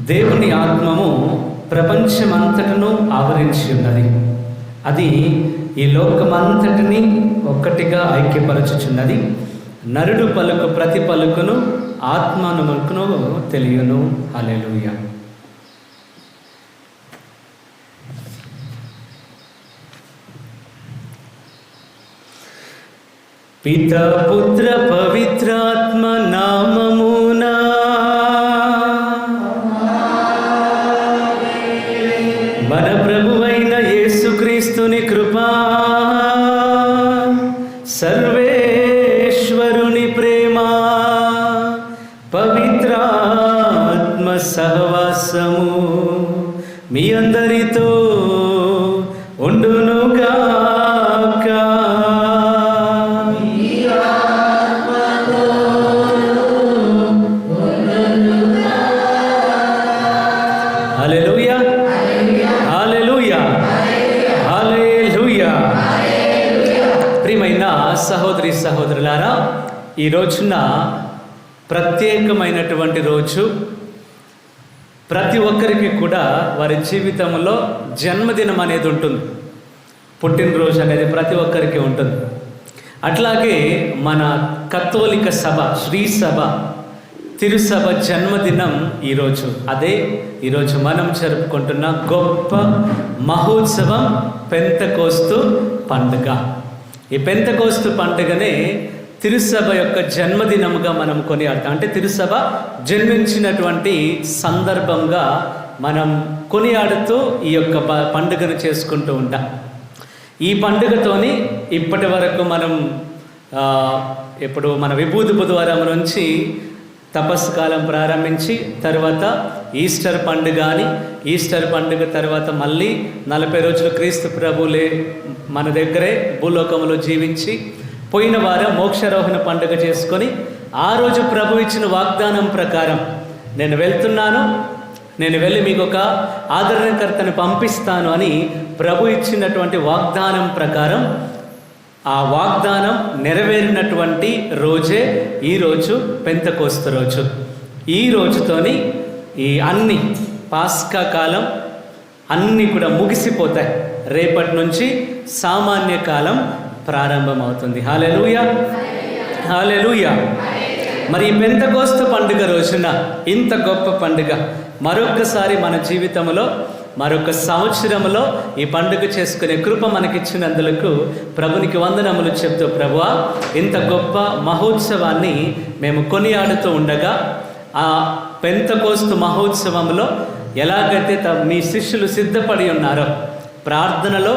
దేవుని ఆత్మము ప్రపంచమంతటను ఆవరించి ఉన్నది. అది ఈ లోకమంతటిని ఒక్కటిగా ఐక్యపరచుచున్నది. నరుడు పలుకు ప్రతి పలుకును ఆత్మనుముకును తెలియను. హల్లెలూయా. పితా పుత్ర పవిత్రాత్మ నామమునా మన ప్రభువైన యేసుక్రీస్తుని కృపా, సర్వేశ్వరుని ప్రేమ, పవిత్రాత్మ సహవాసము మీ అందరితో ఉండునుగాక. హల్లెలూయా, హల్లెలూయా, హల్లెలూయా. ప్రియమైన సహోదరి సహోదరులారా, ఈ రోజున ప్రత్యేకమైనటువంటి రోజు. ప్రతి ఒక్కరికి కూడా వారి జీవితంలో జన్మదినం అనేది ఉంటుంది. పుట్టినరోజు అనేది ప్రతి ఒక్కరికి ఉంటుంది. అట్లాగే మన కథోలిక సభ, శ్రీ సభ, తిరుసభ జన్మదినం ఈరోజు. అదే ఈరోజు మనం జరుపుకుంటున్న గొప్ప మహోత్సవం పెంతెకోస్తు పండుగ. ఈ పెంతెకోస్తు పండుగనే తిరుసభ యొక్క జన్మదినముగా మనం కొనియాడతాం. అంటే తిరుసభ జన్మించినటువంటి సందర్భంగా మనం కొనియాడుతూ ఈ యొక్క పండుగను చేసుకుంటూ ఉంటాం. ఈ పండుగతోని ఇప్పటి వరకు మనం ఇప్పుడు మన విభూతి బుధవారం నుంచి తపస్సు కాలం ప్రారంభించి తర్వాత ఈస్టర్ పండుగ అని, ఈస్టర్ పండుగ తర్వాత మళ్ళీ 40 రోజులు క్రీస్తు ప్రభులే మన దగ్గరే భూలోకంలో జీవించి పోయిన వారం మోక్షారోహణ పండుగ చేసుకొని ఆ రోజు ప్రభు ఇచ్చిన వాగ్దానం ప్రకారం నేను వెళ్తున్నాను, నేను వెళ్ళి మీకు ఒక ఆదరణకర్తను పంపిస్తాను అని ప్రభు ఇచ్చినటువంటి వాగ్దానం ప్రకారం ఆ వాగ్దానం నెరవేరినటువంటి రోజే ఈరోజు పెంతెకోస్తు రోజు. ఈ రోజుతోని ఈ అన్ని పాస్కా కాలం అన్నీ కూడా ముగిసిపోతాయి. రేపటి నుంచి సామాన్య కాలం ప్రారంభమవుతుంది. హల్లెలూయా, హల్లెలూయా. మరి ఈ పెంతెకోస్తు పండుగ రోజున ఇంత గొప్ప పండుగ మరొకసారి మన జీవితంలో మరొక సంవత్సరంలో ఈ పండుగ చేసుకునే కృప మనకిచ్చినందులకు ప్రభునికి వందనములు చెప్తూ, ప్రభువా ఇంత గొప్ప మహోత్సవాన్ని మేము కొనియాడుతూ ఉండగా ఆ పెంతెకోస్తు మహోత్సవంలో ఎలాగైతే మీ శిష్యులు సిద్ధపడి ఉన్నారో, ప్రార్థనలో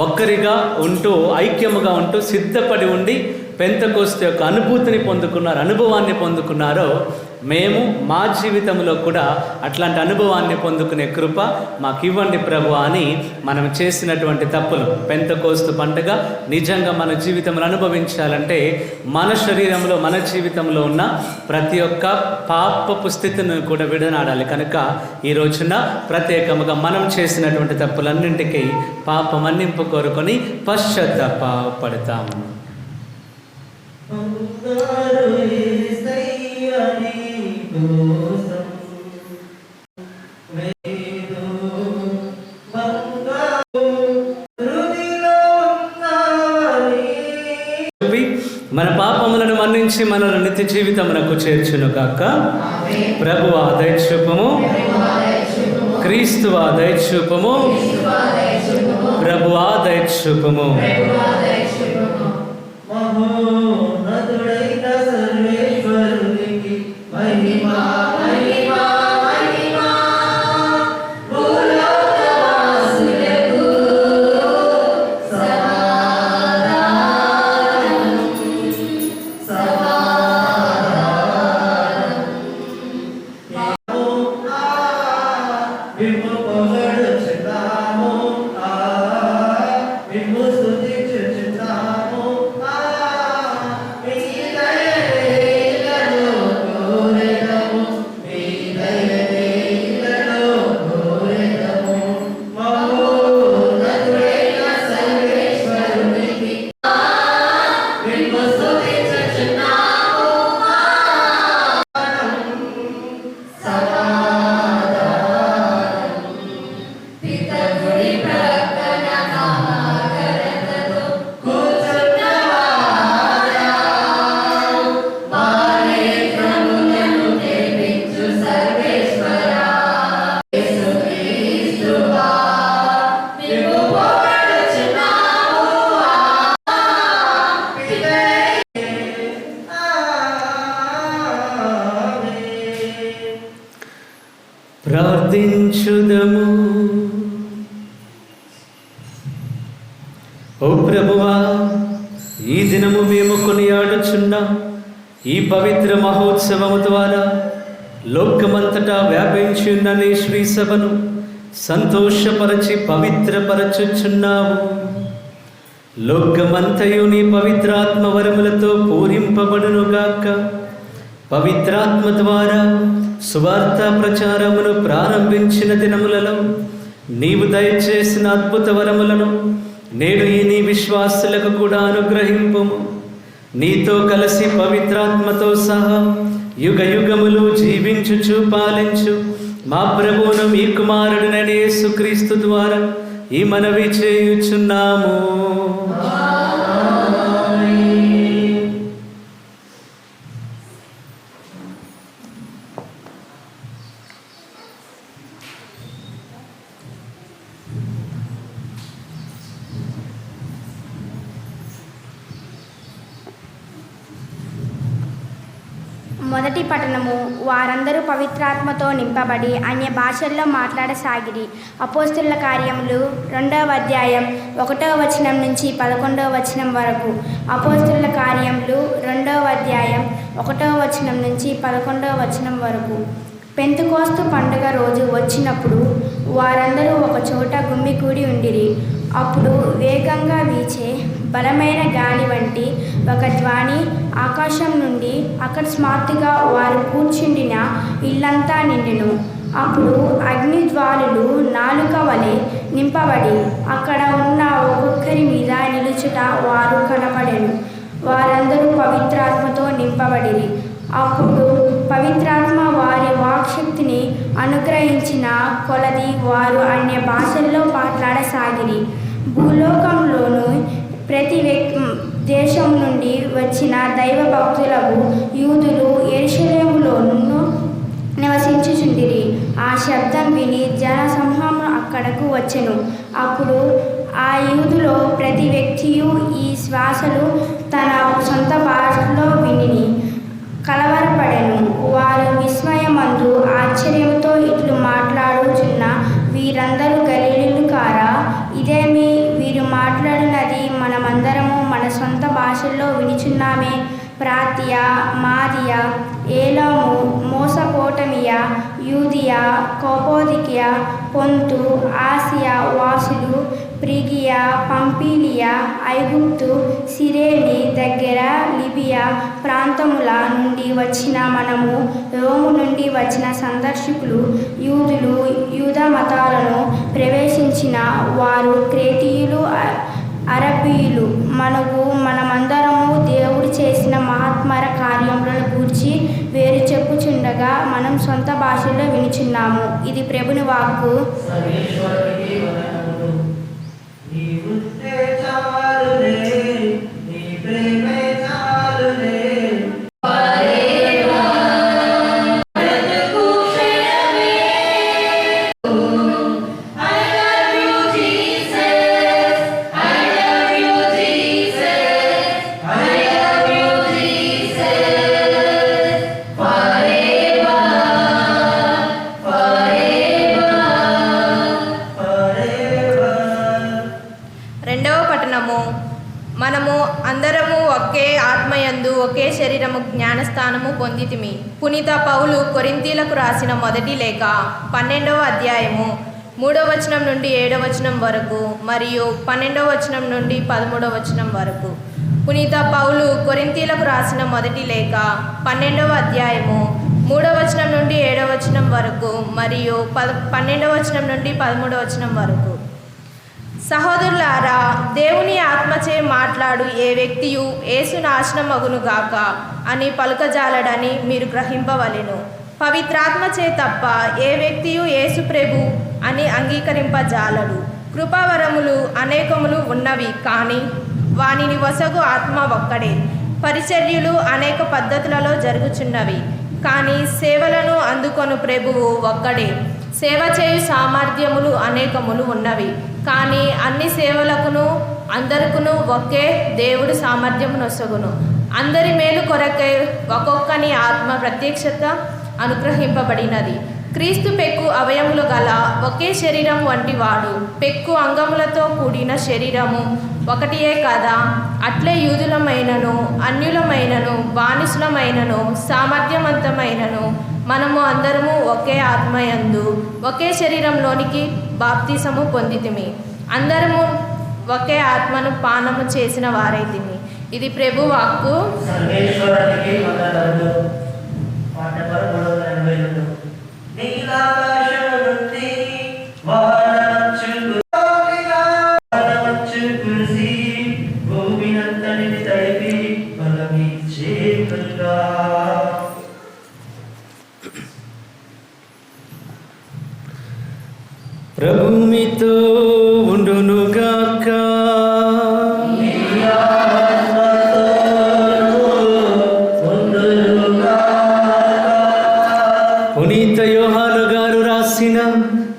ఒక్కరిగా ఉంటూ ఐక్యముగా ఉంటూ సిద్ధపడి ఉండి పెంతెకోస్తు యొక్క అనుభూతిని పొందుకున్నారు, అనుభవాన్ని పొందుకున్నారో, మేము మా జీవితంలో కూడా అట్లాంటి అనుభవాన్ని పొందుకునే కృప మాకు ఇవ్వండి ప్రభువా అని మనం చేసినటువంటి తప్పులు. పెంతెకోస్తు పండుగ నిజంగా మన జీవితంలో అనుభవించాలంటే మన శరీరంలో మన జీవితంలో ఉన్న ప్రతి ఒక్క పాపపు స్థితిని కూడా విడనాడాలి. కనుక ఈ రోజున ప్రత్యేకముగా మనం చేసినటువంటి తప్పులన్నింటికీ పాప మన్నింపు కోరుకొని పశ్చాత్తాపడతాము. మన పాపములను మన్నించి మనల్ని నిత్య జీవితమునకు చేర్చును కాక. ప్రభువా దయచూపము, క్రీస్తువా దయచూపము, ప్రభువా దయచూపము. స్తుతించుదము. ఓ ప్రభువా, ఈ దినము మేము కొనియాడుచున్నాం. ఈ పవిత్ర మహోత్సవము ద్వారా లోకమంతటా వ్యాపించి ఉన్న నీ శ్రీ సభను సంతోషపరచి పవిత్రపరచుచున్నావు. లోకమంతయు నీ పవిత్రాత్మ వరములతో పూరింపబడునుగాక. పవిత్రాత్మ ద్వారా సువార్త ప్రచారమును ప్రారంభించిన దినములలో నీవు దయచేసిన అద్భుత వరములను నేడు ఈ నీ విశ్వాసులకు కూడా అనుగ్రహింపుము. నీతో కలిసి పవిత్రాత్మతో సహా యుగ యుగములు జీవించుచు పాలించు మా ప్రభువును మీ కుమారుడినైన యేసుక్రీస్తు ద్వారా ఈ మనవి చేయుచున్నాము. మొదటి పట్టణము. వారందరూ పవిత్రాత్మతో నింపబడి అన్య భాషల్లో మాట్లాడసాగిరి. అపోస్తుల కార్యములు 2వ అధ్యాయం 1వ వచనం నుంచి 11వ వచనం వరకు. అపోస్తుల కార్యములు 2వ అధ్యాయం 1వ వచనం నుంచి 11వ వచనం వరకు. పెంతెకోస్తు పండుగ రోజు వచ్చినప్పుడు వారందరూ ఒక చోట గుమ్మికూడి ఉండిరి. అప్పుడు వేగంగా వీచే బలమైన గాలి వంటి ఒక ధ్వని ఆకాశం నుండి అకస్మాత్తుగా వారు కూర్చుండిన ఇల్లంతా నిండెను. అప్పుడు అగ్నిజ్వాలలు నాలుక వలె నింపబడి అక్కడ ఉన్న ఒక్కొక్కరి మీద నిలుచుట వారు కనపడెను. వారందరూ పవిత్రాత్మతో నింపబడిరి. అప్పుడు పవిత్రాత్మ వారి వాక్శక్తిని అనుగ్రహించిన కొలది వారు అన్య భాషల్లో మాట్లాడసాగిరి. భూలోకంలోనూ ప్రతి దేశం నుండి వచ్చిన దైవ భక్తులకు యూదులు యెరూషలేములోనూ నివసించుచుండిరి. ఆ శబ్దం విని జన సమూహం అక్కడకు వచ్చెను. అప్పుడు ఆ యూదులో ప్రతి వ్యక్తియు ఈ శ్వాసలు తన సొంత భాషలో విని కలవరపడెను. వారు విస్మయమందు ఆశ్చర్యంతో ఇట్లు మాట్లాడుచున్న వీరందరూ గలిలయులు కారా? ఇదేమి వీరు మాట్లాడినది మనమందరము మన సొంత భాషల్లో వినిచున్నామే. ప్రాతియా, మాదియా, ఏలాము, మోసపోటమియా, యూదియా, కప్పదొకియా, పొంతు, ఆసియా వాసులు, ఫ్రిగియా, పంఫిలియా, ఐగుప్తు, సిరేని దగ్గర లిబియా ప్రాంతముల నుండి వచ్చిన మనము, రోము నుండి వచ్చిన సందర్శకులు, యూదులు, యూద మతాలను ప్రవేశించిన వారు, క్రేతీయులు, అరబీయులు, మనమందరము దేవుడు చేసిన మహత్మర కార్యములను గూర్చి వేరు చెప్పుచుండగా మనం సొంత భాషల్లో వినుచున్నాము. ఇది ప్రభుని వాక్కు. మనము అందరము ఒకే ఆత్మయందు ఒకే శరీరము జ్ఞానస్థానము పొందితిమి. పునీత పౌలు కొరింథీలకు రాసిన మొదటి లేఖ 12వ అధ్యాయము 3వ వచనం నుండి 7వ వచనం వరకు మరియు 12వ వచనం నుండి 13వ వచనం వరకు. పునీత పౌలు కొరింథీలకు రాసిన మొదటి లేఖ 12వ అధ్యాయము 3వ వచనం నుండి 7వ వచనం వరకు మరియు 12వ వచనం నుండి 13వ వచనం వరకు. సహోదరులారా, దేవుని ఆత్మచే మాట్లాడు ఏ వ్యక్తియు యేసు నాశనమగునుగాక అని పలుకజాలడని మీరు గ్రహింపవలెను. పవిత్రాత్మచే తప్ప ఏ వ్యక్తియు యేసు ప్రభు అని అంగీకరింపజాలడు. కృపావరములు అనేకములు ఉన్నవి, కానీ వానిని వసగు ఆత్మ ఒక్కడే. పరిచర్యలు అనేక పద్ధతులలో జరుగుచున్నవి, కానీ సేవలను అందుకొను ప్రభువు ఒక్కడే. సేవ చేయు సామర్థ్యములు అనేకములు ఉన్నవి, కానీ అన్ని సేవలకును అందరికును ఒకే దేవుడు సామర్థ్యమునొసగును. అందరి మేలు కొరకై ఒక్కొక్కని ఆత్మ ప్రత్యక్షత అనుగ్రహింపబడినది. క్రీస్తు పెక్కు అవయములు గల ఒకే శరీరం వంటి వాడు. పెక్కు అంగములతో కూడిన శరీరము ఒకటియే కదా. అట్లే యూదులమైనను అన్యులమైనను బానిసులమైనను సామర్థ్యవంతమైనను మనము అందరము ఒకే ఆత్మయందు ఒకే శరీరంలోనికి బాప్తిసము పొందితిమి. అందరము ఒకే ఆత్మను పానము చేసిన వారైతిమి. ఇది ప్రభు వాక్కు. సర్వేశ్వరునికి వందనములు. పాట నెంబర్ 382. నీలాకాశము నుండి వానవచ్చు కురిసి భూమినంతటిని తడిపి బలమిచ్చే కృపా. ప్రభు మీతో ఉండునుగాక. పునీత యోహాను గారు రాసిన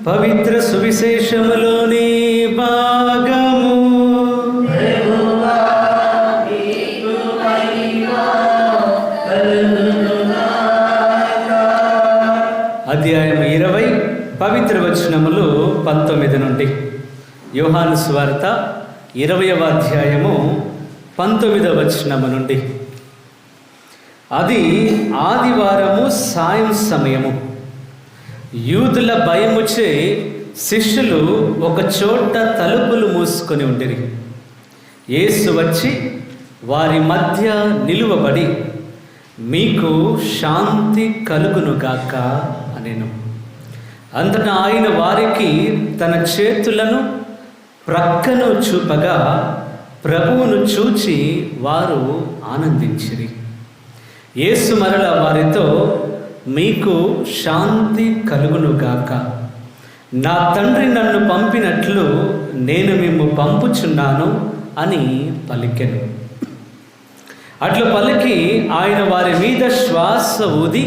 పవిత్ర సువిశేషములోని భాగము. అధ్యాయం 20 పవిత్ర వచనములు 19 నుండి. యోహాను సువార్త 20వ అధ్యాయము 19వ వచనము నుండి. అది ఆదివారము సాయం సమయము. యూదుల భయముచే శిష్యులు ఒక చోట తలుపులు మూసుకొని ఉండిరి. యేసు వచ్చి వారి మధ్య నిలువబడి, మీకు శాంతి కలుగునుగాక అనెను. అంతటా ఆయన వారికి తన చేతులను ప్రక్కను చూపగా ప్రభువును చూచి వారు ఆనందించిరి. యేసు మరల వారితో, మీకు శాంతి కలుగునుగాక. నా తండ్రి నన్ను పంపినట్లు నేను మిమ్ము పంపుచున్నాను అని పలికెను. అట్లు పలికి ఆయన వారి మీద శ్వాస ఊది,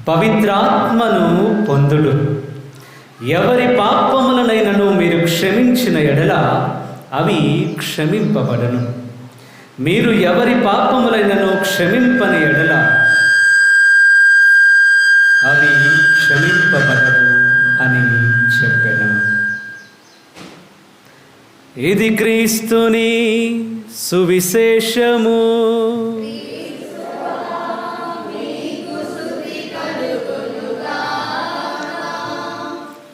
పవిత్రాత్మను పొందుడు. ఎవరి పాపములనైనను మీరు క్షమించిన ఎడల అవి క్షమింపబడను. మీరు ఎవరి పాపములైనను క్షమింపని ఎడల అవి క్షమింపబడవు అని చెప్పాను. ఇది క్రీస్తుని సువిశేషము.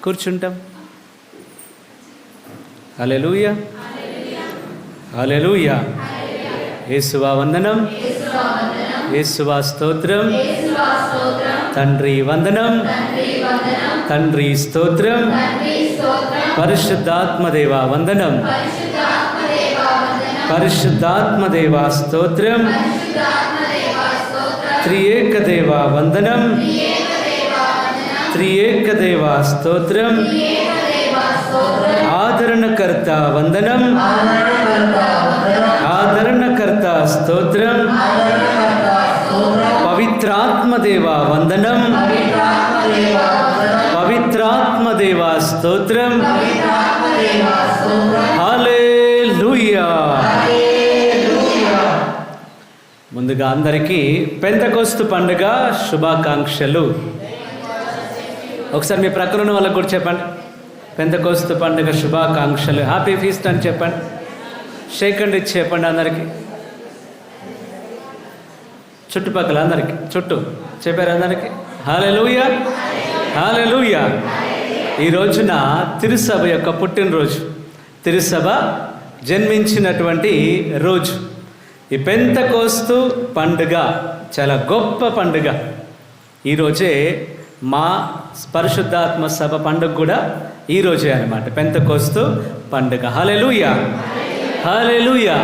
కూర్చుంటాం. హల్లెలూయా, హల్లెలూయా. యేసువా వందనం, యేసువా స్తోత్రం. తండ్రి వందనం, తండ్రి స్తోత్రం. పరిశుద్ధాత్మదేవా వందనం, పరిశుద్ధాత్మదేవా స్తోత్రం. త్రియేకదేవా వందనం, త్రియేకదేవా స్తోత్రం. ఆదరణకర్త వందనం, ఆదరణకర్త స్తోత్రం. పవిత్రాత్మదేవా వందనం, పవిత్రాత్మదేవా స్తోత్రం. హల్లెలూయా. ముందుగా అందరికీ పెంతెకోస్తు పండుగ శుభాకాంక్షలు. ఒకసారి మీ ప్రక్కన ఉన్న వాళ్ళకు కూడా చెప్పండి, పెంతెకోస్తు పండుగ శుభాకాంక్షలు. హ్యాపీ ఫీస్ట్ అని చెప్పండి. షేక్ అండ్ ఇచ్చి చెప్పండి అందరికీ, చుట్టుపక్కల అందరికీ, చుట్టూ చెప్పారు అందరికీ. హల్లెలూయా, హల్లెలూయా. ఈ రోజున తిరుసభ యొక్క పుట్టినరోజు, తిరుసభ జన్మించినటువంటి రోజు. ఈ పెంతెకోస్తు పండుగ చాలా గొప్ప పండుగ. ఈరోజే మా పరిశుద్ధాత్మ సభ పండుగ కూడా ఈరోజే అన్నమాట, పెంతెకోస్తు పండుగ. హల్లెలూయా, హల్లెలూయా.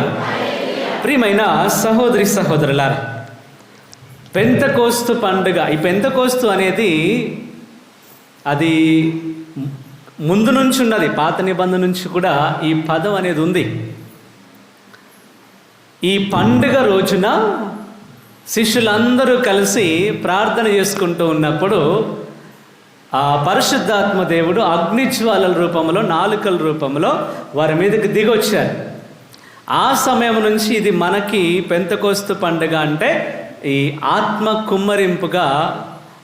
ప్రియమైన సహోదరి సహోదరులారా, పెంతెకోస్తు పండుగ, ఈ పెంతెకోస్తు అనేది అది ముందు నుంచి ఉన్నది, పాత నిబంధన నుంచి కూడా ఈ పదం అనేది ఉంది. ఈ పండుగ రోజున శిష్యులందరూ కలిసి ప్రార్థన చేసుకుంటూ ఉన్నప్పుడు ఆ పరిశుద్ధాత్మ దేవుడు అగ్నిజ్వాలల రూపంలో, నాలుకల రూపంలో వారి మీదకి దిగొచ్చారు. ఆ సమయం నుంచి ఇది మనకి పెంతెకోస్తు పండుగ అంటే ఈ ఆత్మ కుమ్మరింపుగా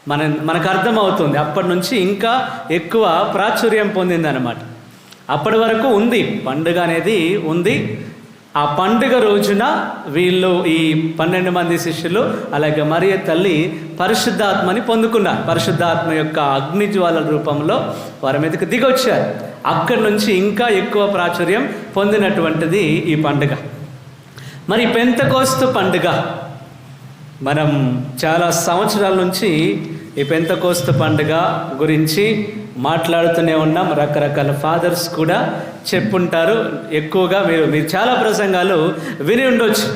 మనకు అర్థమవుతుంది. అప్పటి నుంచి ఇంకా ఎక్కువ ప్రాచుర్యం పొందిందనమాట. అప్పటి వరకు ఉంది, పండుగ అనేది ఉంది. ఆ పండుగ రోజున వీళ్ళు ఈ 12 మంది శిష్యులు అలాగే మరియ తల్లి పరిశుద్ధాత్మని పొందుకున్నారు. పరిశుద్ధాత్మ యొక్క అగ్నిజ్వాల రూపంలో వారి మీదకి దిగొచ్చారు. అక్కడి నుంచి ఇంకా ఎక్కువ ప్రాచుర్యం పొందినటువంటిది ఈ పండుగ. మరి పెంతెకోస్తు పండుగ మనం చాలా సంవత్సరాల నుంచి ఈ పెంతెకోస్తు పండుగ గురించి మాట్లాడుతూనే ఉన్నాం. రకరకాల ఫాదర్స్ కూడా చెప్పుంటారు. ఎక్కువగా మీరు చాలా ప్రసంగాలు విని ఉండొచ్చు.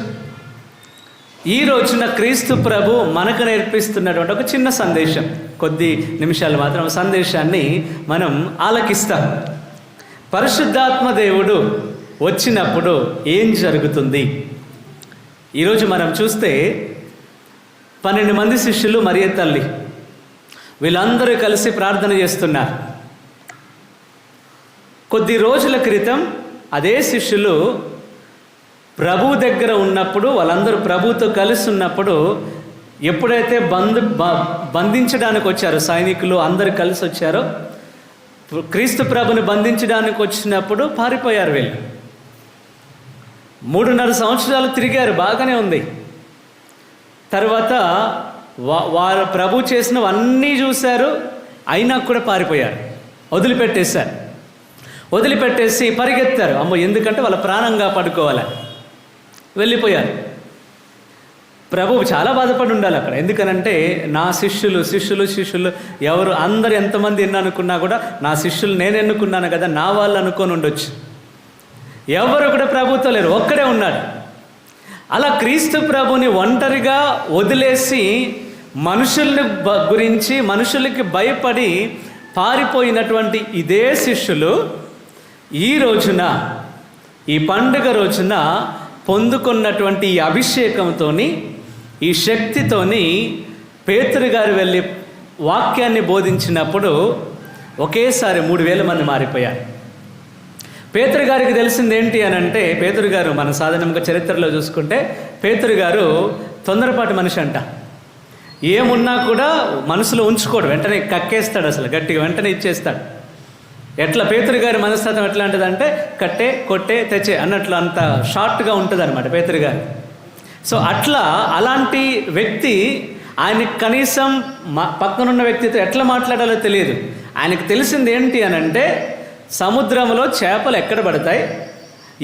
ఈ రోజున క్రీస్తు ప్రభు మనకు నేర్పిస్తున్నటువంటి ఒక చిన్న సందేశం, కొద్ది నిమిషాలు మాత్రం సందేశాన్ని మనం ఆలకిస్తాం. పరిశుద్ధాత్మ దేవుడు వచ్చినప్పుడు ఏం జరుగుతుంది? ఈరోజు మనం చూస్తే 12 మంది శిష్యులు మరియ తల్లి వీళ్ళందరూ కలిసి ప్రార్థన చేస్తున్నారు. కొద్ది రోజుల క్రితం అదే శిష్యులు ప్రభు దగ్గర ఉన్నప్పుడు, వాళ్ళందరూ ప్రభుతో కలిసి ఉన్నప్పుడు, ఎప్పుడైతే బంధించడానికి వచ్చారో, సైనికులు అందరూ కలిసి వచ్చారో, క్రీస్తు ప్రభుని బంధించడానికి వచ్చినప్పుడు పారిపోయారు. వీళ్ళు 3.5 సంవత్సరాలు తిరిగారు, బాగానే ఉంది. తర్వాత వారు ప్రభు చేసినవన్నీ చూశారు, అయినా కూడా పారిపోయారు, వదిలిపెట్టేసి పరిగెత్తారు. అమ్మో, ఎందుకంటే వాళ్ళ ప్రాణంగా పడుకోవాలి, వెళ్ళిపోయారు. ప్రభువు చాలా బాధపడి ఉండాలి అక్కడ. ఎందుకనంటే నా శిష్యులు ఎవరు అందరు ఎంతమంది ఎన్ననుకున్నా కూడా నా శిష్యులు నేను ఎన్నుకున్నాను కదా, నా వాళ్ళు అనుకొని ఉండొచ్చు. ఎవరు కూడా ప్రభుతో లేరు, ఒక్కడే ఉన్నాడు. అలా క్రీస్తు ప్రభుని ఒంటరిగా వదిలేసి మనుషులకి భయపడి పారిపోయినటువంటి ఇదే శిష్యులు ఈ రోజున, ఈ పండుగ రోజున పొందుకున్నటువంటి ఈ అభిషేకంతోని, ఈ శక్తితోని పేతురు గారు వెళ్ళి వాక్యాన్ని బోధించినప్పుడు ఒకేసారి 3,000 మంది మారిపోయారు. పేతురు గారికి తెలిసింది ఏంటి అని అంటే, పేతురు గారు మన సాధారణంగా చరిత్రలో చూసుకుంటే పేతురు గారు తొందరపాటు మనిషి అంట. ఏమున్నా కూడా మనసులో ఉంచుకోడు, వెంటనే కక్కేస్తాడు, అసలు గట్టిగా వెంటనే ఇచ్చేస్తాడు. ఎట్లా పేతురు గారి మనస్తత్వం ఎట్లాంటిదంటే కట్టే కొట్టే తెచ్చే అన్నట్లు అంత షార్ట్గా ఉంటుంది అనమాట పేతురు గారు. సో అలాంటి వ్యక్తి, ఆయనకి కనీసం పక్కనున్న వ్యక్తితో ఎట్లా మాట్లాడాలో తెలియదు. ఆయనకు తెలిసింది ఏంటి అని అంటే, సముద్రంలో చేపలు ఎక్కడ పడతాయి,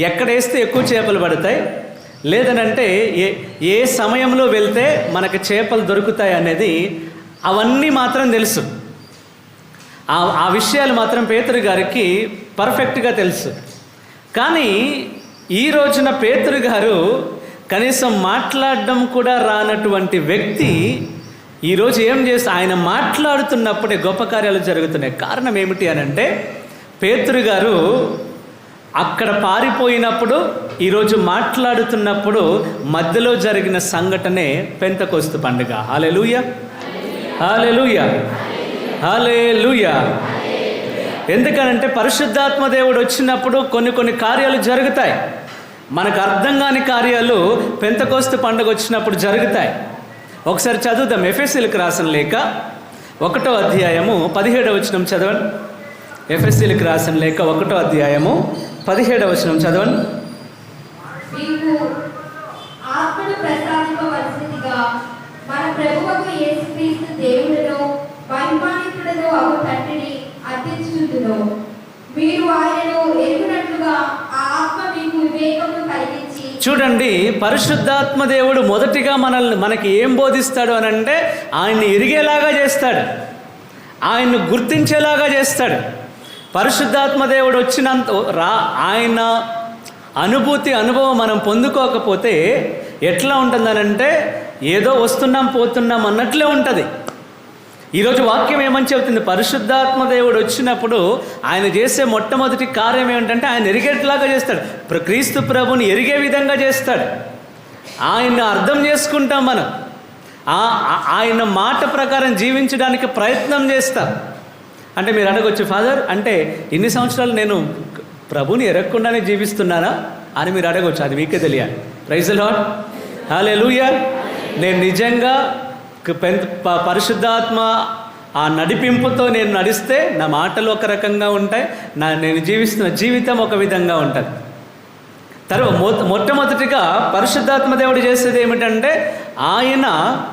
ఎక్కడ వేస్తే ఎక్కువ చేపలు పడతాయి, లేదనంటే ఏ సమయంలో వెళ్తే మనకు చేపలు దొరుకుతాయి అనేది, అవన్నీ మాత్రం తెలుసు. ఆ విషయాలు మాత్రం పేతురు గారికి పర్ఫెక్ట్గా తెలుసు. కానీ ఈ రోజున పేతురు గారు కనీసం మాట్లాడడం కూడా రానటువంటి వ్యక్తి ఈరోజు ఏం చేస్తే, ఆయన మాట్లాడుతున్నప్పుడే గొప్ప కార్యాలు జరుగుతున్నాయి. కారణం ఏమిటి అని అంటే, పేతురు గారు అక్కడ పారిపోయినప్పుడు, ఈరోజు మాట్లాడుతున్నప్పుడు మధ్యలో జరిగిన సంఘటనే పెంతెకోస్తు పండుగ. హల్లెలూయా, హల్లెలూయా, హల్లెలూయా. ఎందుకనంటే పరిశుద్ధాత్మ దేవుడు వచ్చినప్పుడు కొన్ని కార్యాలు జరుగుతాయి. మనకు అర్థం కాని కార్యాలు పెంతెకోస్తు పండుగ వచ్చినప్పుడు జరుగుతాయి. ఒకసారి చదువుదాం. ఎఫెసీయులకు రాసిన లేఖ 1వ అధ్యాయము 17వ వచనం చదవండి. ఎఫెసీయులకు రాసిన లేఖ 1వ అధ్యాయము 17వ వచనం చదవండి. మీకు ఆత్మను ప్రసాదింపవలసిందిగా మన ప్రభువకు యేసుక్రీస్తు దేవుడును మహిమాన్వితుడును అగు తండ్రిని అర్థించుచుందును. మీరు ఆయనను ఎరుగునట్లుగా ఆ ఆత్మ మీకు వివేకమును కలిగించి. చూడండి, పరిశుద్ధాత్మ దేవుడు మొదటిగా మనకి ఏం బోధిస్తాడు అని అంటే, ఆయన్ని ఎరిగేలాగా చేస్తాడు, ఆయన్ను గుర్తించేలాగా చేస్తాడు. పరిశుద్ధాత్మ దేవుడు ఆయన అనుభవం మనం పొందుకోకపోతే ఎట్లా ఉంటుందనంటే, ఏదో వస్తున్నాం పోతున్నాం అన్నట్లే ఉంటుంది. ఈరోజు వాక్యం ఏమని చెబుతుంది? పరిశుద్ధాత్మ దేవుడు వచ్చినప్పుడు ఆయన చేసే మొట్టమొదటి కార్యం ఏమిటంటే, ఆయన ఎరిగేట్లాగా చేస్తాడు. క్రీస్తు ప్రభుని ఎరిగే విధంగా చేస్తాడు. ఆయన్ని అర్థం చేసుకుంటాం మనం. ఆయన మాట ప్రకారం జీవించడానికి ప్రయత్నం చేస్తాం. అంటే మీరు అడగొచ్చు, ఫాదర్ అంటే ఇన్ని సంవత్సరాలు నేను ప్రభుని ఎరగకుండానే జీవిస్తున్నానా అని మీరు అడగొచ్చు. అది మీకే తెలియాలి. ప్రైజ్ ది లార్డ్, హల్లెలూయా. నేను నిజంగా పరిశుద్ధాత్మ ఆ నడిపింపుతో నేను నడిస్తే నా మాటలు ఒక రకంగా ఉంటాయి, నేను జీవిస్తున్న జీవితం ఒక విధంగా ఉంటుంది. మొట్టమొదటిగా పరిశుద్ధాత్మ దేవుడు చేసేది ఏమిటంటే ఆయన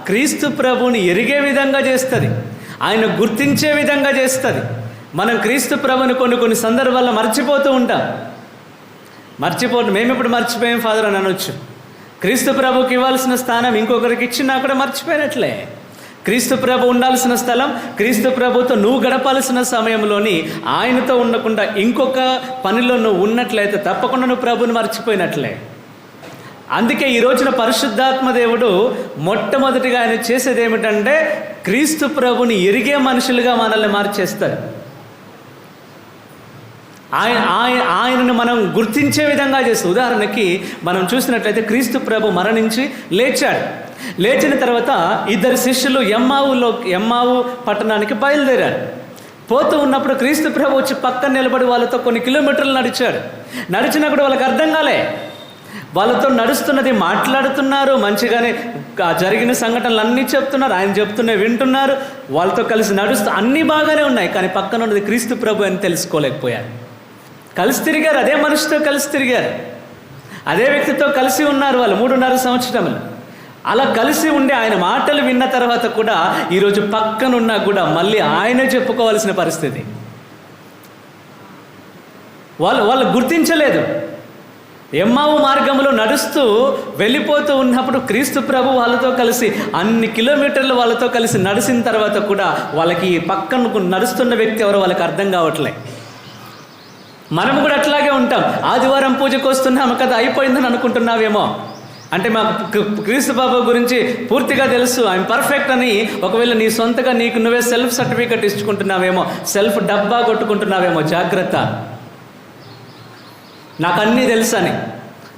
క్రీస్తు ప్రభువుని ఎరిగే విధంగా చేస్తుంది, ఆయన గుర్తించే విధంగా చేస్తుంది. మనం క్రీస్తు ప్రభుని కొన్ని సందర్భాల్లో మర్చిపోతూ ఉంటాం. మేము ఇప్పుడు మర్చిపోయాం ఫాదర్ అని అనొచ్చు. క్రీస్తు ప్రభుకి ఇవ్వాల్సిన స్థానం ఇంకొకరికి ఇచ్చినా కూడా మర్చిపోయినట్లే. క్రీస్తు ప్రభు ఉండాల్సిన స్థలం, క్రీస్తు ప్రభుతో నువ్వు గడపాల్సిన సమయంలోని ఆయనతో ఉండకుండా ఇంకొక పనిలో నువ్వు ఉన్నట్లయితే తప్పకుండా నువ్వు ప్రభుని మర్చిపోయినట్లే. అందుకే ఈ రోజున పరిశుద్ధాత్మ దేవుడు మొట్టమొదటిగా ఆయన చేసేది ఏమిటంటే క్రీస్తు ప్రభుని ఎరిగే మనుషులుగా మనల్ని మార్చేస్తారు. ఆయనను మనం గుర్తించే విధంగా చేస్తాం. ఉదాహరణకి మనం చూసినట్లయితే క్రీస్తు ప్రభు మరణించి లేచాడు. లేచిన తర్వాత 2 శిష్యులు ఎమ్మావు పట్టణానికి బయలుదేరారు. పోతూ ఉన్నప్పుడు క్రీస్తు ప్రభు వచ్చి పక్కన నిలబడి వాళ్ళతో కొన్ని కిలోమీటర్లు నడిచాడు. నడిచినప్పుడు వాళ్ళకి అర్థం కాలే. వాళ్ళతో నడుస్తున్నది మాట్లాడుతున్నారు, మంచిగానే జరిగిన సంఘటనలు అన్నీ చెప్తున్నారు, ఆయన చెప్తున్నవి వింటున్నారు, వాళ్ళతో కలిసి నడుస్తూ అన్నీ బాగానే ఉన్నాయి. కానీ పక్కన ఉన్నది క్రీస్తు ప్రభు అని తెలుసుకోలేకపోయారు. కలిసి తిరిగారు, అదే మనిషితో కలిసి తిరిగారు, అదే వ్యక్తితో కలిసి ఉన్నారు వాళ్ళు 3.5 సంవత్సరములు. అలా కలిసి ఉండి ఆయన మాటలు విన్న తర్వాత కూడా ఈరోజు పక్కనున్నా కూడా మళ్ళీ ఆయనే చెప్పుకోవాల్సిన పరిస్థితి. వాళ్ళు గుర్తించలేదు. ఎమ్మావు మార్గంలో నడుస్తూ వెళ్ళిపోతూ ఉన్నప్పుడు క్రీస్తు ప్రభు వాళ్ళతో కలిసి అన్ని కిలోమీటర్లు వాళ్ళతో కలిసి నడిచిన తర్వాత కూడా వాళ్ళకి పక్కన నడుస్తున్న వ్యక్తి ఎవరో వాళ్ళకి అర్థం కావట్లే. మనం కూడా అట్లాగే ఉంటాం. ఆదివారం పూజకు వస్తున్నాము కదా, అయిపోయిందని అనుకుంటున్నావేమో. అంటే మాకు క్రీస్తు బాబు గురించి పూర్తిగా తెలుసు, ఆయన పర్ఫెక్ట్ అని ఒకవేళ నీ సొంతగా నీకు నువ్వే సెల్ఫ్ సర్టిఫికెట్ ఇచ్చుకుంటున్నావేమో, సెల్ఫ్ డబ్బా కొట్టుకుంటున్నావేమో. జాగ్రత్త. నాకు అన్నీ తెలుసు అని,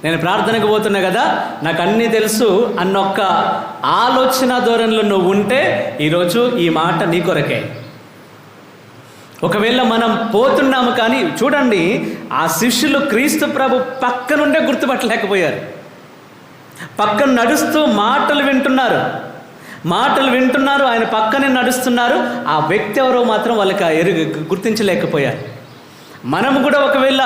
నేను ప్రార్థనకు పోతున్నా కదా, నాకు అన్నీ తెలుసు అన్నొక్క ఆలోచన ధోరణిలో నువ్వు ఉంటే ఈరోజు ఈ మాట నీ కొరకే. ఒకవేళ మనం పోతున్నాము కానీ చూడండి, ఆ శిష్యులు క్రీస్తు ప్రభు పక్కనుండే గుర్తుపట్టలేకపోయారు. పక్కన నడుస్తూ మాటలు వింటున్నారు, ఆయన పక్కనే నడుస్తున్నారు. ఆ వ్యక్తి ఎవరో మాత్రం వాళ్ళకి గుర్తించలేకపోయారు. మనం కూడా ఒకవేళ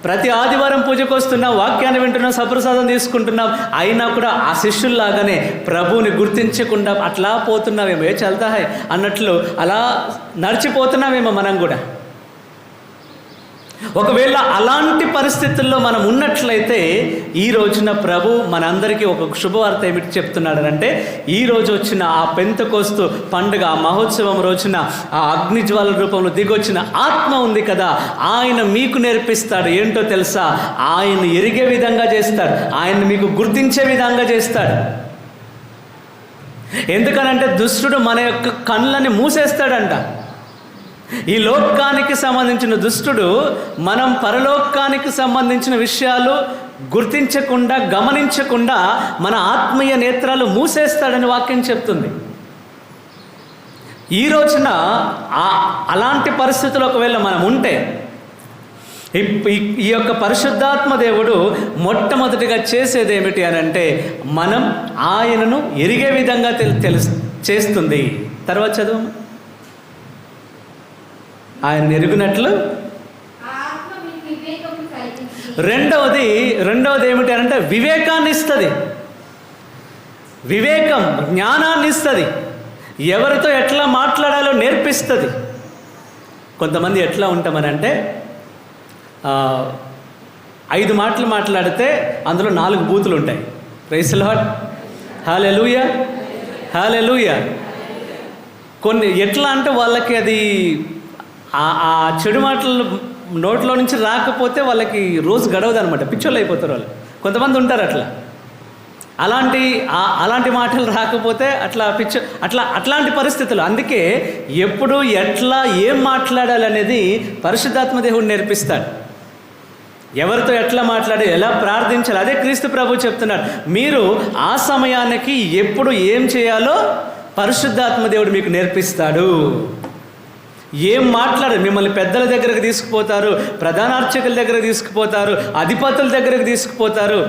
ప్రతి ఆదివారం పూజకు వస్తున్నాం, వాక్యాన్ని వింటున్నాం, సప్రసాదం తీసుకుంటున్నాం, అయినా కూడా ఆ శిష్యుల్లాగానే ప్రభువుని గుర్తించకుండా అట్లా పోతున్నామేమో, చల్తా హై అన్నట్లు అలా నడిచిపోతున్నామేమో మనం కూడా. ఒకవేళ అలాంటి పరిస్థితుల్లో మనం ఉన్నట్లయితే ఈ రోజున ప్రభు మనందరికీ ఒక శుభవార్త ఏమిటి చెప్తున్నాడనంటే, ఈ రోజు వచ్చిన ఆ పెంతెకోస్తు పండుగ, ఆ మహోత్సవం రోజున ఆ అగ్నిజ్వాల రూపంలో దిగొచ్చిన ఆత్మ ఉంది కదా, ఆయన మీకు నేర్పిస్తాడు. ఏంటో తెలుసా? ఆయన ఎరిగే విధంగా చేస్తాడు, ఆయన మీకు గుర్తించే విధంగా చేస్తాడు. ఎందుకనంటే దుష్టుడు మన యొక్క కళ్ళని మూసేస్తాడంట. ఈ లోకానికి సంబంధించిన దుష్టుడు మనం పరలోకానికి సంబంధించిన విషయాలు గుర్తించకుండా, గమనించకుండా మన ఆత్మీయ నేత్రాలు మూసేస్తాడని వాక్యం చెప్తుంది. ఈ రోజున అలాంటి పరిస్థితులు ఒకవేళ మనం ఉంటే ఈ యొక్క పరిశుద్ధాత్మ దేవుడు మొట్టమొదటిగా చేసేది ఏమిటి అని అంటే మనం ఆయనను ఎరిగే విధంగా చేస్తుంది. తర్వాత చదువు. ఆయన ఎరుగునట్లు. రెండవది ఏమిటి అంటే వివేకాన్ని ఇస్తుంది. వివేకం, జ్ఞానాన్ని ఇస్తుంది. ఎవరితో ఎట్లా మాట్లాడాలో నేర్పిస్తుంది. కొంతమంది ఎట్లా ఉంటామనంటే 5 మాటలు మాట్లాడితే అందులో 4 బూతులు ఉంటాయి. ప్రైజ్ ది లార్డ్, హల్లెలూయా, హల్లెలూయా. కొన్ని ఎట్లా అంటే వాళ్ళకి అది ఆ చెడు మాటలు నోట్లో నుంచి రాకపోతే వాళ్ళకి రోజు గడవదు అనమాట, పిచ్చోళ్ళు అయిపోతారు వాళ్ళు. కొంతమంది ఉంటారు అలాంటి మాటలు రాకపోతే అట్లాంటి పరిస్థితులు. అందుకే ఎప్పుడు ఎట్లా ఏం మాట్లాడాలి అనేది పరిశుద్ధాత్మ దేవుడు నేర్పిస్తాడు. ఎవరితో ఎట్లా మాట్లాడి, ఎలా ప్రార్థించాలి, అదే క్రీస్తు ప్రభు చెప్తున్నాడు. మీరు ఆ సమయానికి ఎప్పుడు ఏం చేయాలో పరిశుద్ధాత్మ దేవుడు మీకు నేర్పిస్తాడు. ఏం మాట్లాడారు, మిమ్మల్ని పెద్దల దగ్గరకు తీసుకుపోతారు, ప్రధాన అర్చకుల దగ్గరకు తీసుకుపోతారు, అధిపతుల దగ్గరకు తీసుకుపోతారు.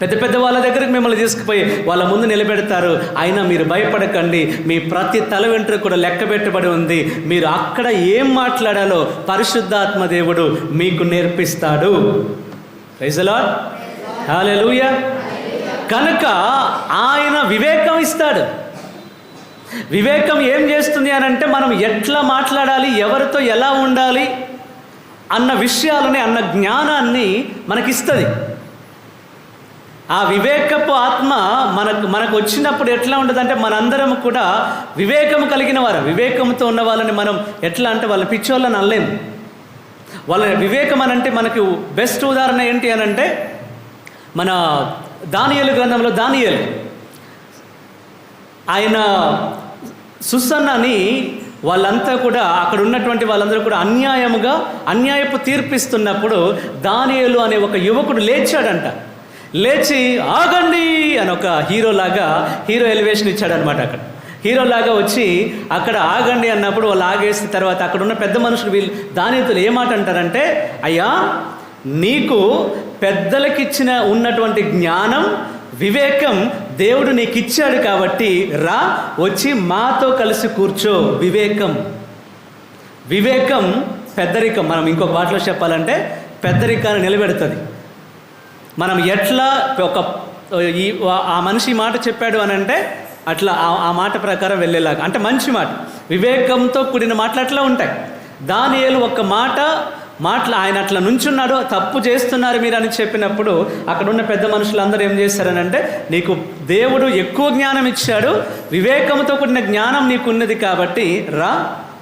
పెద్ద పెద్ద వాళ్ళ దగ్గరికి మిమ్మల్ని తీసుకుపోయి వాళ్ళ ముందు నిలబెడతారు. అయినా మీరు భయపడకండి, మీ ప్రతి తల వెంట్రుక కూడా లెక్క పెట్టబడి ఉంది. మీరు అక్కడ ఏం మాట్లాడాలో పరిశుద్ధాత్మ దేవుడు మీకు నేర్పిస్తాడు. ప్రైజ్ ది లార్డ్, హల్లెలూయా. కనుక ఆయన వివేకం ఇస్తాడు. వివేకం ఏం చేస్తుంది అని అంటే మనం ఎట్లా మాట్లాడాలి, ఎవరితో ఎలా ఉండాలి అన్న విషయాలని, అన్న జ్ఞానాన్ని మనకిస్తుంది. ఆ వివేకపు ఆత్మ మనకు వచ్చినప్పుడు ఎట్లా ఉంటుంది అంటే మనందరం కూడా వివేకం కలిగిన వారు. వివేకంతో ఉన్న వాళ్ళని మనం ఎట్లా అంటే వాళ్ళ పిచ్చోళ్ళని అనలేము. వాళ్ళ వివేకం అనంటే మనకు బెస్ట్ ఉదాహరణ ఏంటి అని అంటే మన దానియేలు గ్రంథంలో దానియేలు ఆయన సుసన్నని వాళ్ళంతా కూడా అక్కడ ఉన్నటువంటి వాళ్ళందరూ కూడా అన్యాయపు తీర్పిస్తున్నప్పుడు దానియేలు అనే ఒక యువకుడు లేచాడంట. లేచి ఆగండి అని ఒక హీరో ఎలివేషన్ ఇచ్చాడనమాట. అక్కడ హీరోలాగా వచ్చి అక్కడ ఆగండి అన్నప్పుడు వాళ్ళు ఆగేసిన తర్వాత అక్కడ ఉన్న పెద్ద మనుషులు వీళ్ళు దానియేలు ఏమాట అంటారంటే, అయ్యా నీకు పెద్దలకిచ్చిన ఉన్నటువంటి జ్ఞానం, వివేకం దేవుడు నీకు ఇచ్చాడు కాబట్టి రా, వచ్చి మాతో కలిసి కూర్చో. వివేకం పెద్దరికం. మనం ఇంకొక మాటలో చెప్పాలంటే పెద్దరికాన్ని నిలబెడుతుంది. మనం ఎట్లా ఆ మనిషి మాట చెప్పాడు అని అంటే అట్లా ఆ మాట ప్రకారం వెళ్ళేలాగా, అంటే మంచి మాట, వివేకంతో కూడిన మాటలు అట్లా ఉంటాయి. దానియేలు ఒక్క మాట ఆయన అట్లా నుంచున్నాడు. తప్పు చేస్తున్నారు మీరు అని చెప్పినప్పుడు అక్కడ ఉన్న పెద్ద మనుషులందరూ ఏం చేస్తారనంటే, నీకు దేవుడు ఎక్కువ జ్ఞానం ఇచ్చాడు, వివేకంతో కూడిన జ్ఞానం నీకు ఉన్నది కాబట్టి రా,